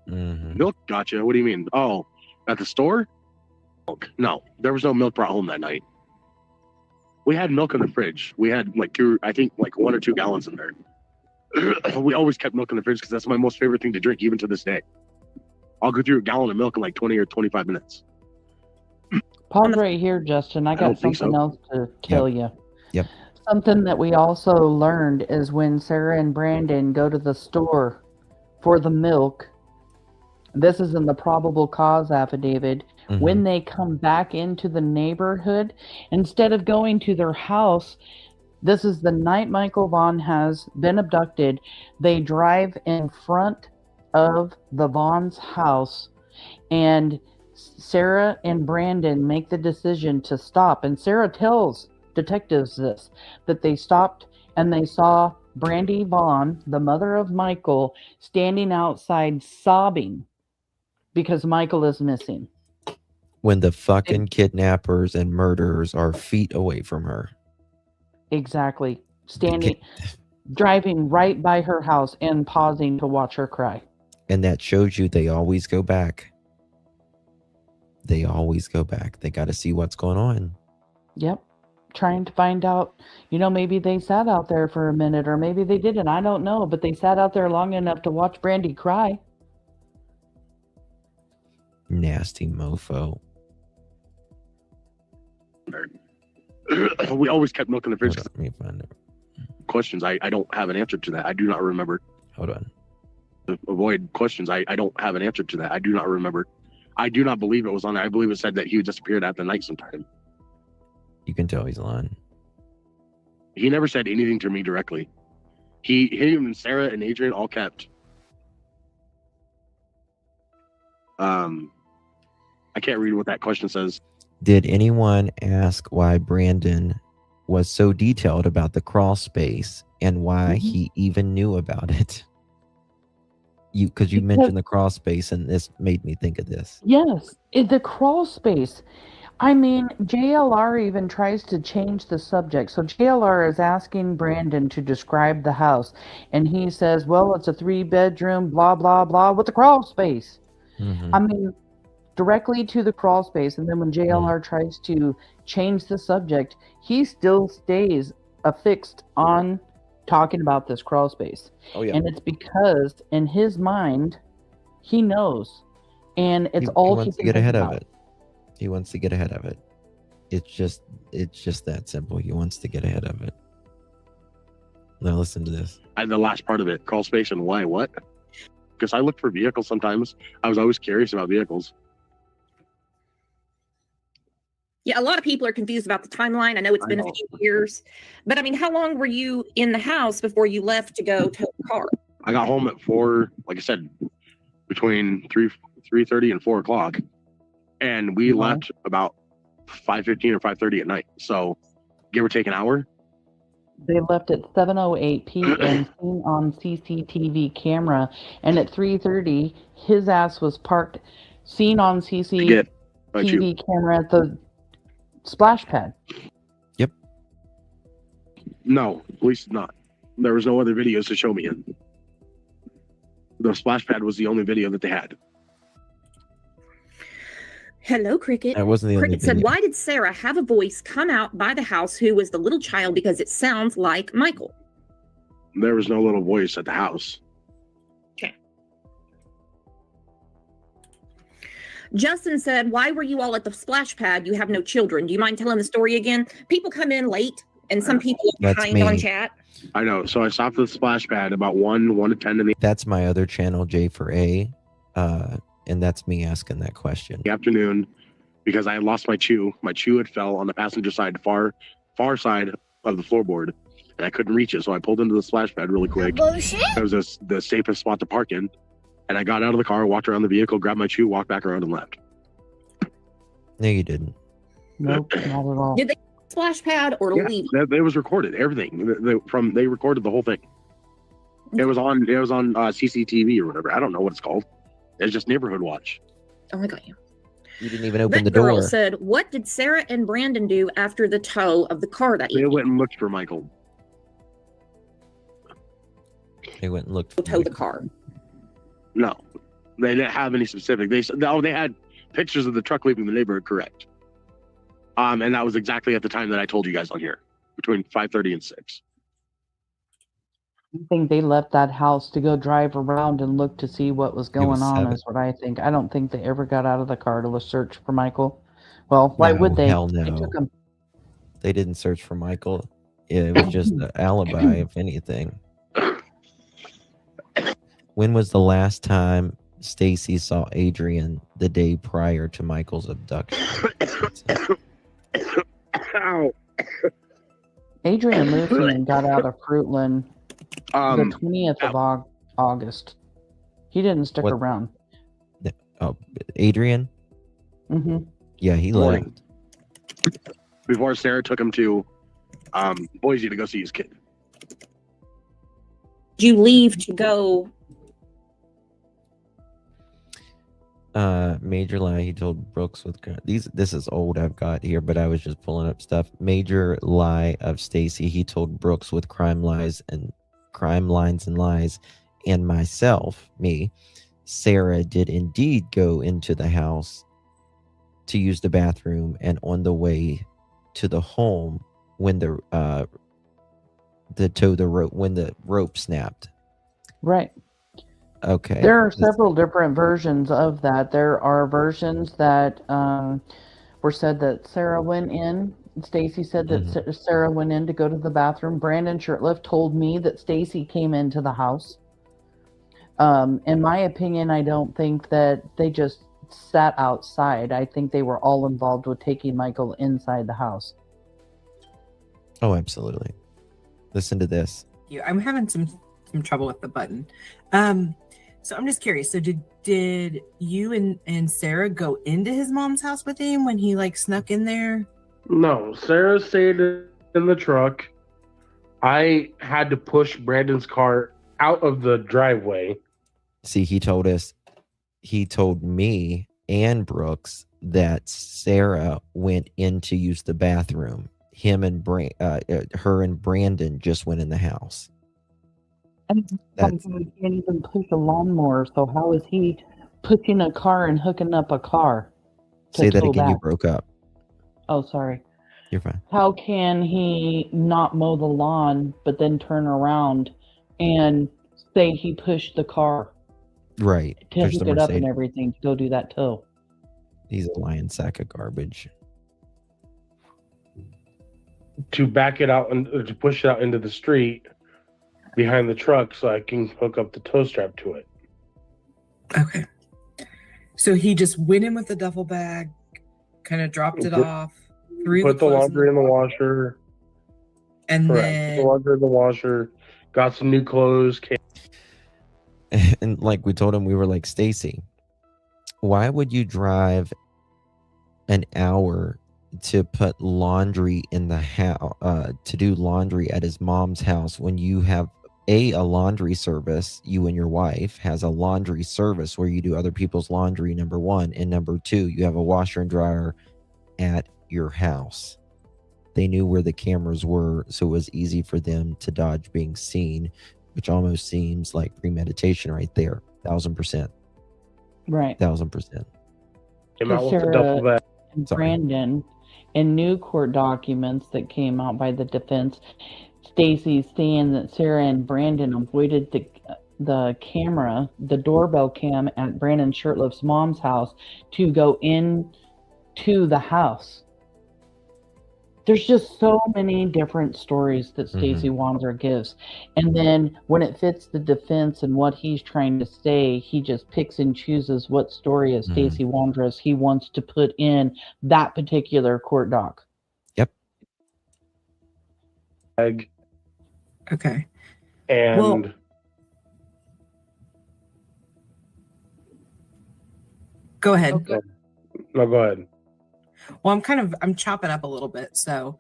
Mm-hmm. Milk, gotcha. What do you mean? Oh, at the store? Milk. No, there was no milk brought home that night. We had milk in the fridge. We had like 1 or 2 gallons in there. We always kept milk in the fridge because that's my most favorite thing to drink, even to this day. I'll go through a gallon of milk in like 20 or 25 minutes. Pause right here, Justin. I got something else to tell you. Yep. Something that we also learned is when Sarah and Brandon go to the store for the milk. This is in the probable cause affidavit. Mm-hmm. When they come back into the neighborhood, instead of going to their house, this is the night Michael Vaughan has been abducted. They drive in front of the Vaughan's house, and Sarah and Brandon make the decision to stop. And Sarah tells detectives that they stopped and they saw Brandy Vaughan, the mother of Michael, standing outside sobbing because Michael is missing. When the fucking kidnappers and murderers are feet away from her. Exactly. Driving right by her house and pausing to watch her cry. And that shows you they always go back. They always go back. They got to see what's going on. Yep. Trying to find out, maybe they sat out there for a minute or maybe they didn't. I don't know. But they sat out there long enough to watch Brandy cry. Nasty mofo. We always kept milk in the fridge. Let me find it. questions. I don't have an answer to that. I do not remember. Hold on. To avoid questions. I don't have an answer to that. I do not remember. I do not believe it was on there. I believe it said that he disappeared at the night sometime. You can tell he's lying. He never said anything to me directly. Him and Sarah and Adrian all kept. I can't read what that question says. Did anyone ask why Brandon was so detailed about the crawl space and why he even knew about it? Because you mentioned the crawl space, and this made me think of this. Yes, the crawl space. I mean, JLR even tries to change the subject. So JLR is asking Brandon to describe the house, and he says, well, it's a 3-bedroom, blah, blah, blah, with a crawl space. I mean, directly to the crawl space. And then when JLR tries to change the subject, he still stays affixed on talking about this crawl space. Oh, yeah. And it's because in his mind, he knows. And it's all he wants to get ahead of it. He wants to get ahead of it. It's just that simple. He wants to get ahead of it. Now listen to this. The last part of it, crawl space and why, what? Because I look for vehicles sometimes. I was always curious about vehicles. Yeah, a lot of people are confused about the timeline. I know it's been a few years, but I mean, how long were you in the house before you left to go tow the car? I got home at 4, like I said, between 3:30 and 4 o'clock, and we left about 5:15 or 5:30 at night. So, give or take an hour. They left at 7:08 p.m. seen on CCTV camera, and at 3:30, his ass was parked, seen on CCTV camera at the splash pad. Yep. No, at least not. There was no other videos to show me in. The splash pad was the only video that they had. Hello, Cricket. That wasn't the only Cricket said, video. why did Sarah have a voice come out by the house who was the little child? Because it sounds like Michael. There was no little voice at the house. Okay. Justin said, why were you all at the splash pad? You have no children. Do you mind telling the story again? People come in late, and some people are behind on chat. I know. So I stopped at the splash pad about 1 to 10 in the That's my other channel, J for A. And that's me asking that question. afternoon because I had lost my chew. My chew had fell on the passenger side, far side of the floorboard, and I couldn't reach it. So I pulled into the splash pad really quick. It was the safest spot to park in. And I got out of the car, walked around the vehicle, grabbed my chew, walked back around and left. No, you didn't. Nope, not at all. Did they splash pad or leave? It was recorded. Everything. They recorded the whole thing. It was on CCTV or whatever. I don't know what it's called. It's just neighborhood watch. Oh, I got you. You didn't even open That the girl door. said, what did Sarah and Brandon do after the tow of the car that They evening? went and looked for Michael. They went and looked for Tow the car. No, they didn't have any specific. They had pictures of the truck leaving the neighborhood. Correct. And that was exactly at the time that I told you guys on here, between 5:30 and 6. I think they left that house to go drive around and look to see what was going was on, 7. is what I think. I don't think they ever got out of the car to search for Michael. Well, why would they? Hell They no. took him. They didn't search for Michael. It was just an alibi, if anything. When was the last time Stacey saw Adrian the day prior to Michael's abduction? Ow. Adrian Lucien got out of Fruitland the Um, 20th of August. He didn't stick What- around. Oh, Adrian? hmm Yeah, he Morning. left. before Sarah took him to Boise to go see his kid. Did you leave to go? Major lie he told Brooks with this is old I've got here, but I was just pulling up stuff. Major lie of Stacey, he told Brooks with crime lines and lies, and myself, me, Sarah did indeed go into the house to use the bathroom, and on the way to the home when the rope snapped. Right. Okay. There are several different versions of that. There are versions that were said that Sarah went in Stacey said that Sarah went in to go to the bathroom. Brandon Shirtliff told me that Stacey came into the house. In my opinion, I don't think that they just sat outside. I think they were all involved with taking Michael inside the house. Oh, absolutely. Listen to this. I'm having some trouble with the button. So I'm just curious. So did you and Sarah go into his mom's house with him when he like snuck in there? No, Sarah stayed in the truck. I had to push Brandon's car out of the driveway. See, he told me and Brooks that Sarah went in to use the bathroom. Her and Brandon just went in the house. And he can't even push a lawnmower, so how is he pushing a car and hooking up a car? Say that again, you broke up. Oh, sorry. You're fine. How can he not mow the lawn, but then turn around and say he pushed the car? Right. To hook it up and everything, to go do that too. He's a lion sack of garbage. To back it out and to push it out into the street behind the truck so I can hook up the tow strap to it. Okay. So he just went in with the duffel bag, kind of dropped it off, put the laundry in the washer, and then put the laundry in the washer, got some new clothes. And like we told him, we were like, Stacey, why would you drive an hour to put laundry in the house, to do laundry at his mom's house when you have a laundry service? You and your wife has a laundry service where you do other people's laundry, number one, and number two, you have a washer and dryer at your house. They knew where the cameras were, so it was easy for them to dodge being seen, which almost seems like premeditation right there. 1,000%. Right. 1,000%. Came out with the duffel bag. And Brandon, in new court documents that came out by the defense, Stacey's saying that Sarah and Brandon avoided the camera, the doorbell cam at Brandon Shirtliff's mom's house to go in to the house. There's just so many different stories that Stacey Wondra gives. And then when it fits the defense and what he's trying to say, he just picks and chooses what story of Stacey Wondra's he wants to put in that particular court doc. Yep. Okay. And go ahead. Okay. No, go ahead. Well, I'm chopping up a little bit. So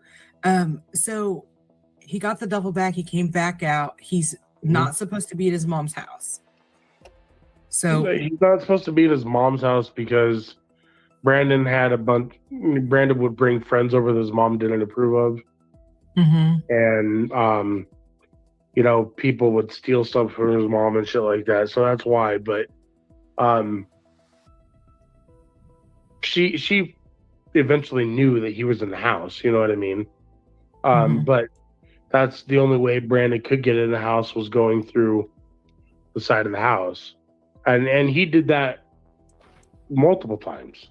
he got the duffel bag. He came back out. He's not supposed to be at his mom's house. So he's not supposed to be at his mom's house because Brandon would bring friends over that his mom didn't approve of. And, people would steal stuff from his mom and shit like that. So that's why. But she eventually knew that he was in the house, you know what I mean? But that's the only way Brandon could get in the house was going through the side of the house. And he did that multiple times.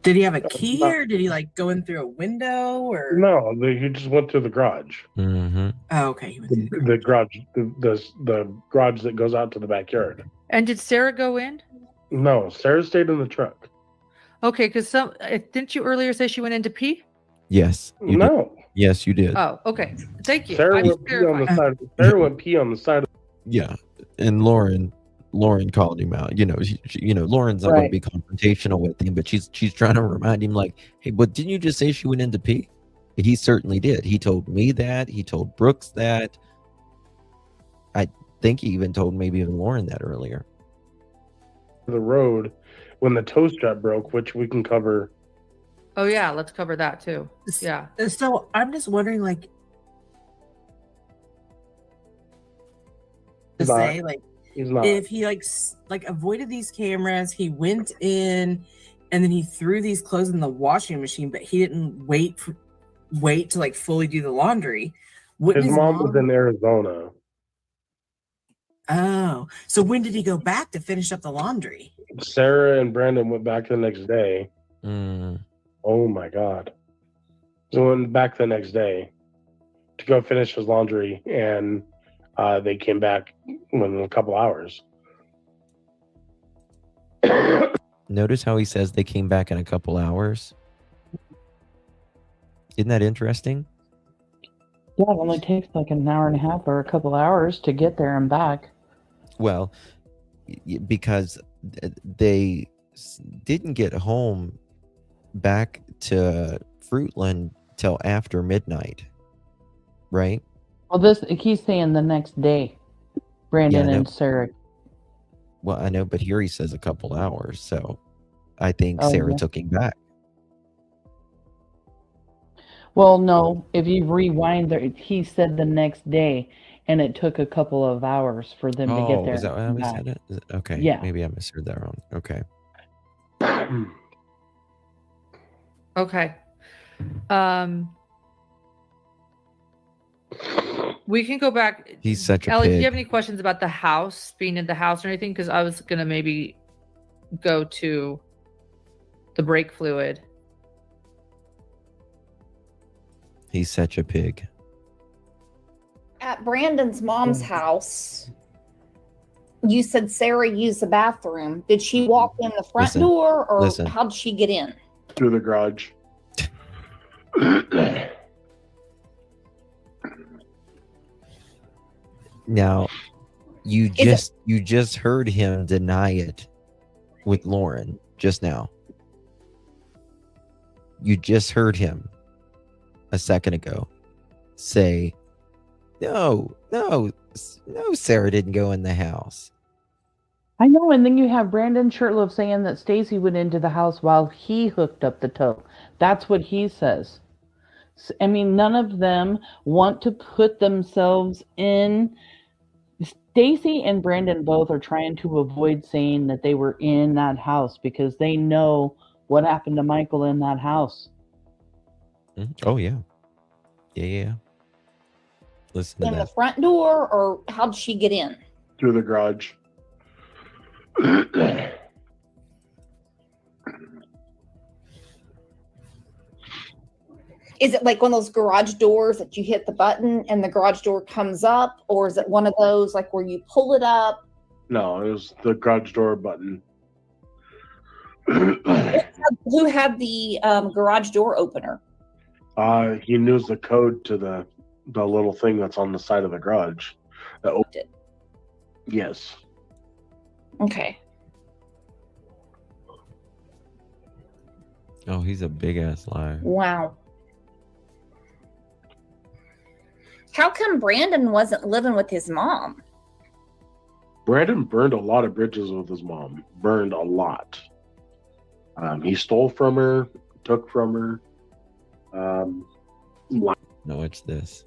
Did he have a key or did he like go in through a window or? No, he just went through the garage. Oh, okay. He went through the garage, the garage that goes out to the backyard. And did Sarah go in? No, Sarah stayed in the truck. Okay, because didn't you earlier say she went in to pee? Yes. No. Did. Yes, you did. Oh, okay. Thank you. Sarah went pee on the side. Sarah went pee on the side. Yeah, and Lauren called him out. Lauren's not going to be confrontational with him, but she's trying to remind him, like, hey, but didn't you just say she went in to pee? He certainly did. He told me that. He told Brooks that. I think he even told maybe even Lauren that earlier. The road when the tow strap broke, which we can cover. Oh yeah, let's cover that too. Yeah. So I'm just wondering, like, if he like avoided these cameras, he went in and then he threw these clothes in the washing machine, but he didn't wait to like fully do the laundry. His mom was in Arizona. Oh, so when did he go back to finish up the laundry? Sarah and Brandon went back the next day. Oh my God. So went back the next day to go finish his laundry, and they came back within a couple hours. Notice how he says they came back in a couple hours. Isn't that interesting? Yeah, it only takes like an hour and a half or a couple hours to get there and back. Well, because they didn't get home back to Fruitland till after midnight, right? Well, he's saying the next day, Brandon and Sarah. Well, I know, but here he says a couple hours, so I think Sarah took him back. Well, no, if you rewind, he said the next day, and it took a couple of hours for them to get there. Is that how he said it? Okay, yeah. Maybe I misheard that wrong. Okay. Okay. We can go back. He's such a Ellie, pig. do you have any questions about the house, being in the house or anything? Because I was going to maybe go to the brake fluid. He's such a pig. At Brandon's mom's house, you said Sarah used the bathroom. Did she walk in the front door, or how did she get in? Through the garage. Now, you just heard him deny it with Lauren just now. You just heard him a second ago say, no, Sarah didn't go in the house. I know, and then you have Brandon Shurtleff saying that Stacey went into the house while he hooked up the tow. That's what he says. I mean, none of them want to put themselves in. Stacey and Brandon both are trying to avoid saying that they were in that house because they know what happened to Michael in that house. Oh, yeah. Yeah. Listen to in that. the front door, or how did she get in? Through the garage. Is it like one of those garage doors that you hit the button and the garage door comes up, or is it one of those like where you pull it up? No, it was the garage door button. Who had the garage door opener? He knows the code to the little thing that's on the side of the garage. That opened it. Yes. Okay. Oh, he's a big ass liar. Wow. How come Brandon wasn't living with his mom? Brandon burned a lot of bridges with his mom. Burned a lot. He stole from her, took from her. No, it's this.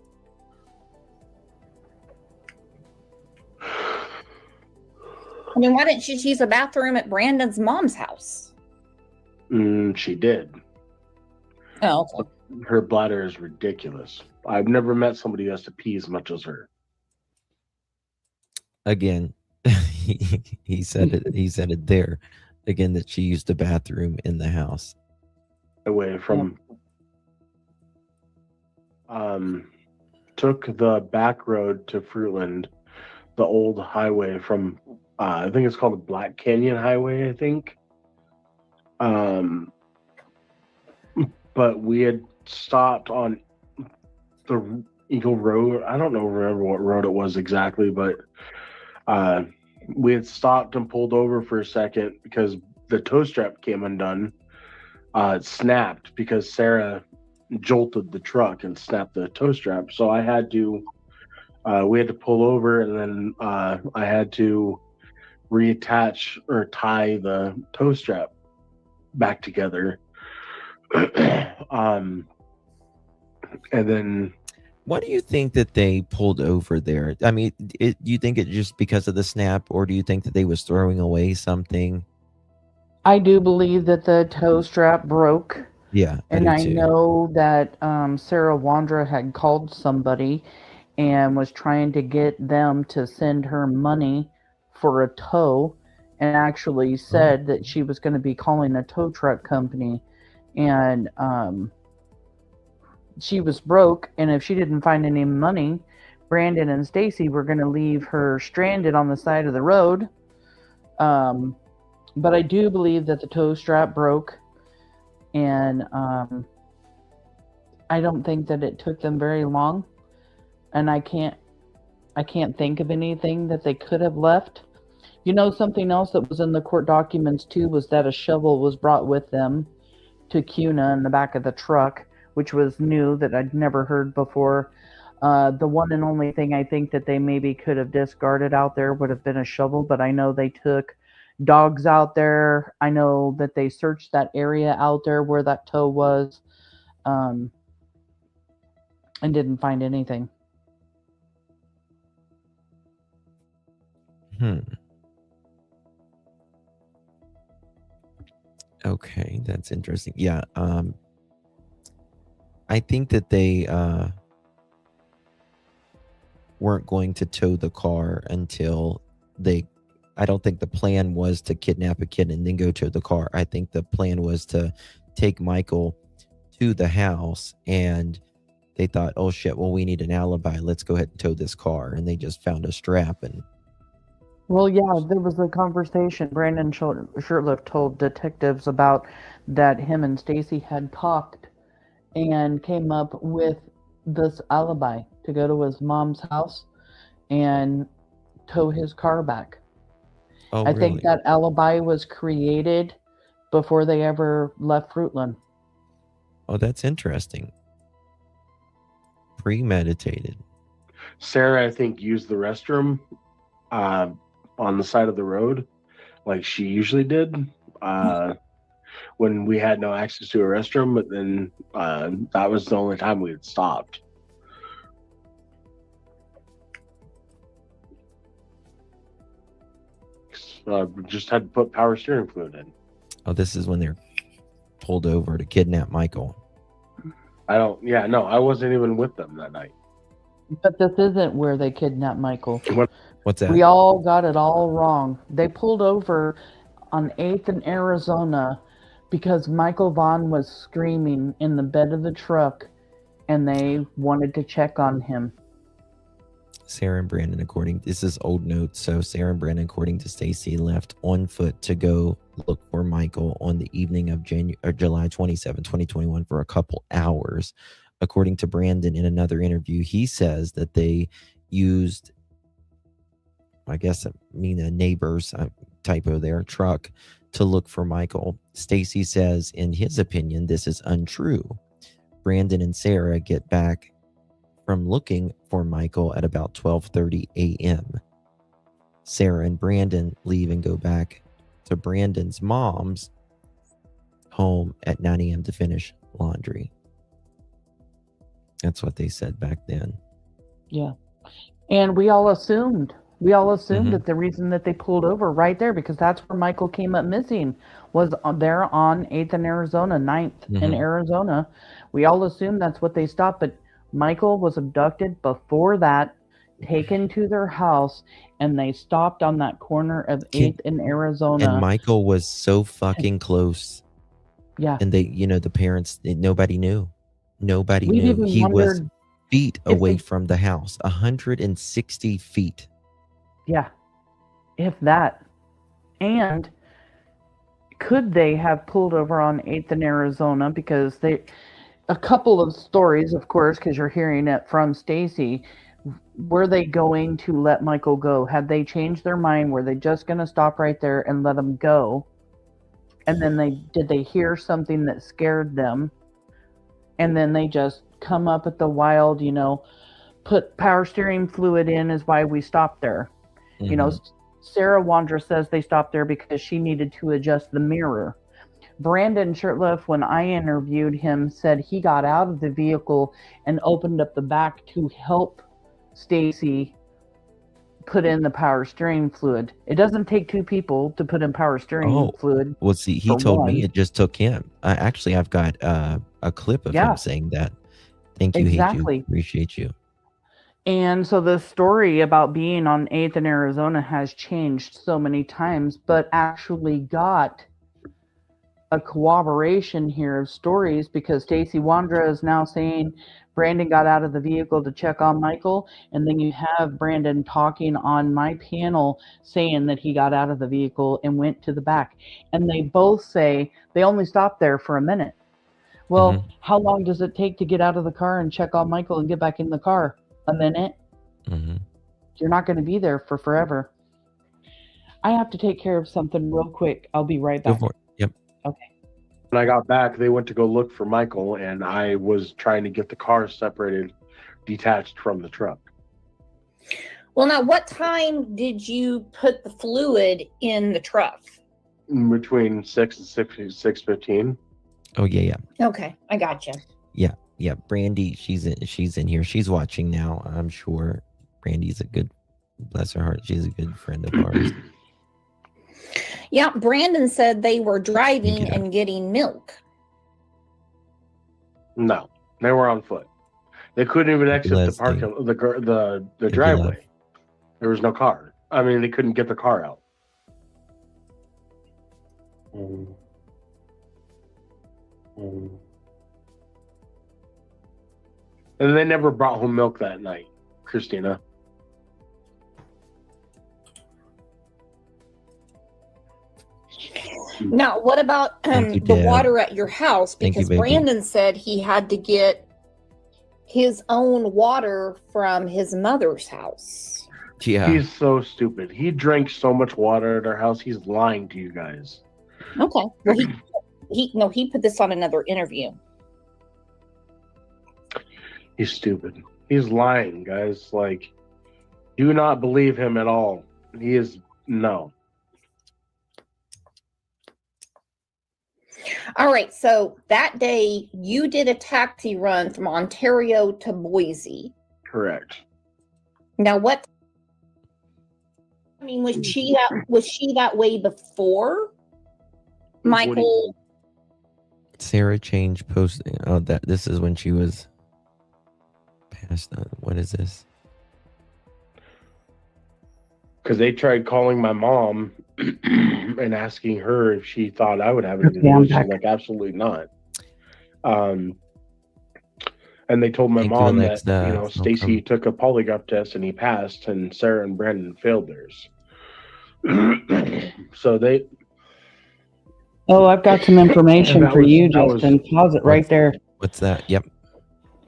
I mean, why didn't she use a bathroom at Brandon's mom's house? She did. Oh, okay. Her bladder is ridiculous. I've never met somebody who has to pee as much as her. Again, he said it. He said it there. Again, that she used the bathroom in the house. Away from. Took the back road to Fruitland, the old highway from. I think it's called the Black Canyon Highway. I think. But we had stopped on the Eagle Road. I don't remember what road it was exactly, but we had stopped and pulled over for a second because the tow strap came undone. It snapped because Sarah jolted the truck and snapped the tow strap. So I had to, we had to pull over, and then I had to reattach or tie the tow strap back together. And then, why do you think that they pulled over there? I mean, do you think it just because of the snap, or do you think that they was throwing away something? I do believe that the tow strap broke. Yeah, and I know that Sarah Wondra had called somebody and was trying to get them to send her money for a tow, and actually said that she was going to be calling a tow truck company. And she was broke, and if she didn't find any money, Brandon and Stacey were going to leave her stranded on the side of the road. But I do believe that the tow strap broke, and I don't think that it took them very long, and I can't think of anything that they could have left. You know, something else that was in the court documents too was that a shovel was brought with them to Kuna in the back of the truck, which was new, that I'd never heard before. The one and only thing I think that they maybe could have discarded out there would have been a shovel, but I know they took dogs out there. I know that they searched that area out there where that tow was, and didn't find anything. Okay, that's interesting. Yeah, I think that they weren't going to tow the car until I don't think the plan was to kidnap a kid and then go tow the car. I think the plan was to take Michael to the house, and they thought, oh shit, well, we need an alibi. Let's go ahead and tow this car. And they just found a strap. And well, yeah, there was a conversation Brandon Shurtleff told detectives about that him and Stacey had talked and came up with this alibi to go to his mom's house and tow his car back. Oh, I think that alibi was created before they ever left Fruitland. Oh, that's interesting. Premeditated. Sarah, I think, used the restroom on the side of the road like she usually did when we had no access to a restroom, but then that was the only time we had stopped. Just had to put power steering fluid in. Oh, this is when they're pulled over to kidnap Michael. I wasn't even with them that night. But this isn't where they kidnapped Michael. What's that? We all got it all wrong. They pulled over on 8th in Arizona because Michael Vaughan was screaming in the bed of the truck, and they wanted to check on him. Sarah and Brandon, this is old notes. So Sarah and Brandon, according to Stacey, left on foot to go look for Michael on the evening of July 27, 2021 for a couple hours. According to Brandon, in another interview, he says that they used, I guess, a neighbor's typo there, truck to look for Michael. Stacey says, in his opinion, this is untrue. Brandon and Sarah get back from looking for Michael at about 12:30 a.m. Sarah and Brandon leave and go back to Brandon's mom's home at 9 a.m. to finish laundry. That's what they said back then. Yeah. And we all assumed that the reason that they pulled over right there, because that's where Michael came up missing, was there on 8th in Arizona, 9th in Arizona. We all assumed that's what they stopped, but Michael was abducted before that, taken to their house, and they stopped on that corner of 8th in Arizona. And Michael was so fucking close. Yeah. And they, the parents, nobody knew. Nobody knew. He was feet away from the house, 160 feet. Yeah, if that. And could they have pulled over on 8th in Arizona? Because a couple of stories, of course, because you're hearing it from Stacey. Were they going to let Michael go? Had they changed their mind? Were they just going to stop right there and let him go? And then did they hear something that scared them? And then they just come up at the wild, put power steering fluid in is why we stopped there. Sarah Wondra says they stopped there because she needed to adjust the mirror. Brandon Shurtleff, when I interviewed him, said he got out of the vehicle and opened up the back to help Stacey put in the power steering fluid. It doesn't take two people to put in power steering fluid. Well, see, he told me it just took him. I've got a clip of him saying that. Thank you, exactly. Hate you. Appreciate you. And so the story about being on 8th in Arizona has changed so many times, but actually got a corroboration here of stories, because Stacey Wondra is now saying Brandon got out of the vehicle to check on Michael, and then you have Brandon talking on my panel saying that he got out of the vehicle and went to the back, and they both say they only stopped there for a minute. Well, how long does it take to get out of the car and check on Michael and get back in the car? A minute? You're not going to be there for forever. I have to take care of something real quick. I'll be right back. Go for it. Yep. Okay. When I got back, they went to go look for Michael, and I was trying to get the car separated, detached from the truck. Well, now, what time did you put the fluid in the truck? Between 6 and 6:15. Oh yeah. Okay, I got you. Yeah. Brandy, she's in here. She's watching now. I'm sure. Brandy's a good, bless her heart, she's a good friend of ours. Yeah, Brandon said they were driving and getting milk. No, they were on foot. They couldn't even exit the driveway. There was no car. I mean, they couldn't get the car out. And they never brought home milk that night, Christina. Now, what about the water at your house? Because Brandon said he had to get his own water from his mother's house. Yeah. He's so stupid. He drank so much water at our house. He's lying to you guys. Okay. Well, he put this on another interview. He's stupid. He's lying, guys. Like, do not believe him at all. He is no. All right. So that day you did a taxi run from Ontario to Boise. Correct. Now what? I mean, was she that way before Michael? Sarah changed posting. Oh, this is when she was past. What is this? Because they tried calling my mom and asking her if she thought I would have it. She's like, absolutely not. And they told my mom that Stacey took a polygraph test and he passed, and Sarah and Brandon failed theirs. So they. Oh, I've got some information for you, Justin. Pause it right there. What's that? Yep.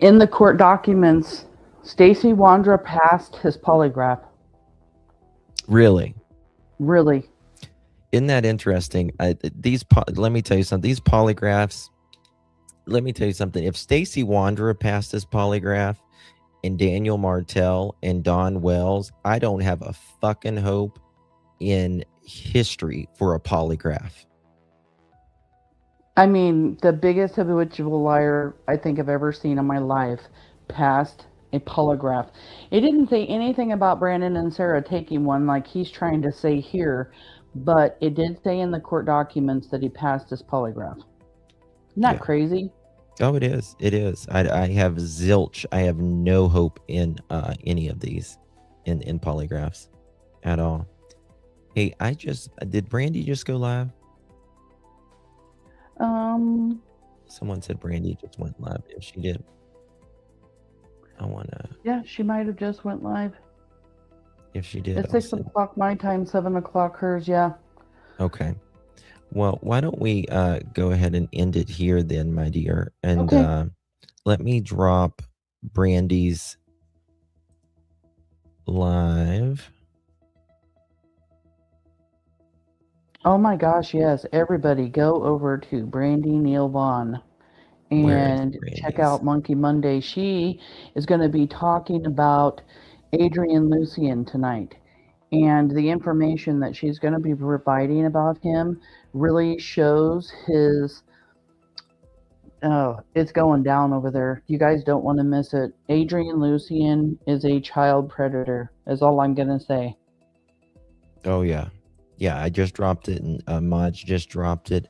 In the court documents, Stacey Wondra passed his polygraph. Really? Really. Isn't that interesting? Let me tell you something. These polygraphs. Let me tell you something. If Stacey Wondra passed this polygraph, and Daniel Martell and Don Wells, I don't have a fucking hope in history for a polygraph. I mean, the biggest habitual liar I think I've ever seen in my life passed a polygraph. It didn't say anything about Brandon and Sarah taking one like he's trying to say here, but it did say in the court documents that he passed his polygraph. Isn't that crazy? Oh, it is. It is. I have zilch. I have no hope in any of these in polygraphs at all. Hey, did Brandy just go live? Someone said Brandy just went live. If she did, I wanna. Yeah, she might have just went live. If she did, it's 6 o'clock my time, 7 o'clock hers. Yeah. Okay. Well, why don't we go ahead and end it here then, my dear, and let me drop Brandy's live. Oh my gosh, yes. Everybody go over to Brandy Neal Vaughan and check out Monkey Monday. She is going to be talking about Adrian Lucian tonight. And the information that she's going to be providing about him really shows his... Oh, it's going down over there. You guys don't want to miss it. Adrian Lucian is a child predator, is all I'm going to say. Oh, yeah. Yeah, I just dropped it, and Mod's just dropped it.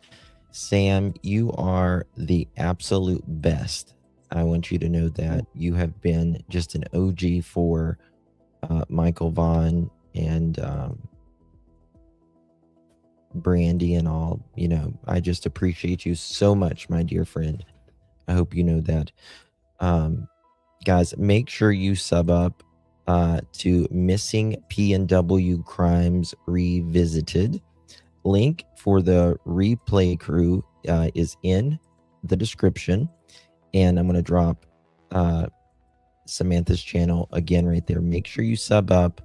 Sam, you are the absolute best. I want you to know that. You have been just an OG for Michael Vaughan, and Brandy and all, I just appreciate you so much, my dear friend. I hope you know that. Guys, make sure you sub up to Missing P&W Crimes Revisited. Link for the replay crew is in the description, and I'm going to drop Samantha's channel again right there. Make sure you sub up.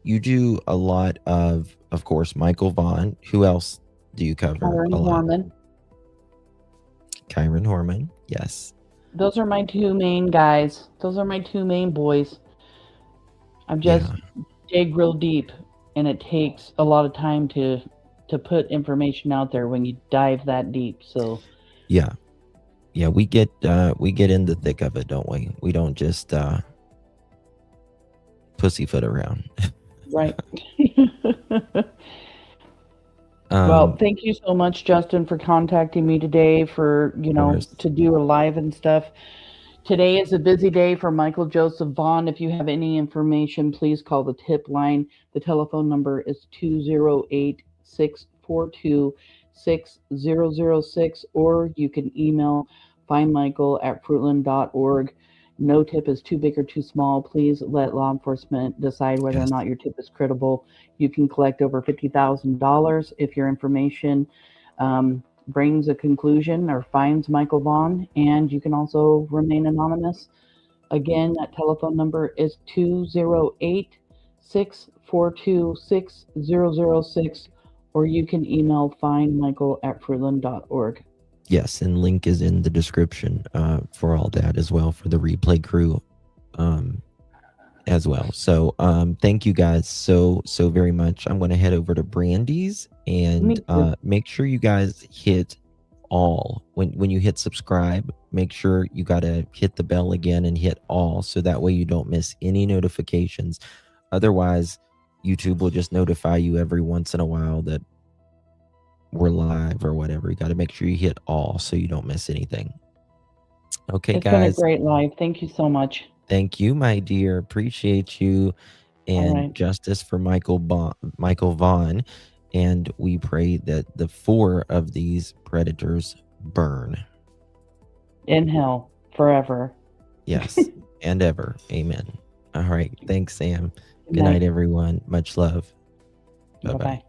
You do a lot of course, Michael Vaughan. Who else do you cover? Kyron Horman, yes. Those are my two main guys. Those are my two main boys. I've just dig real deep, and it takes a lot of time to put information out there when you dive that deep. So yeah, we get in the thick of it, don't we? We don't just pussyfoot around. Right. Well, thank you so much, Justin, for contacting me today for, to do a live and stuff. Today is a busy day for Michael Joseph Vaughan. If you have any information, please call the tip line. The telephone number is 208-642-6006, or you can email findmichael@fruitland.org. No tip is too big or too small. Please let law enforcement decide whether or not your tip is credible. You can collect over $50,000 if your information brings a conclusion or finds Michael Vaughan, and you can also remain anonymous. Again, that telephone number is 208-642-6006, or you can email findmichael@fruitland.org. Yes, and link is in the description for all that as well, for the replay crew as well. So thank you guys so very much. I'm going to head over to Brandy's, and make sure you guys hit all. When you hit subscribe, make sure you got to hit the bell again and hit all, so that way you don't miss any notifications. Otherwise, YouTube will just notify you every once in a while that we're live or whatever. You got to make sure you hit all so you don't miss anything. Okay, it's guys. It's been a great live. Thank you so much. Thank you, my dear. Appreciate you. And justice for Michael Vaughan. And we pray that the 4 of these predators burn in hell forever. Yes, and ever. Amen. All right. Thanks, Sam. Good night, everyone. Much love. Bye-bye.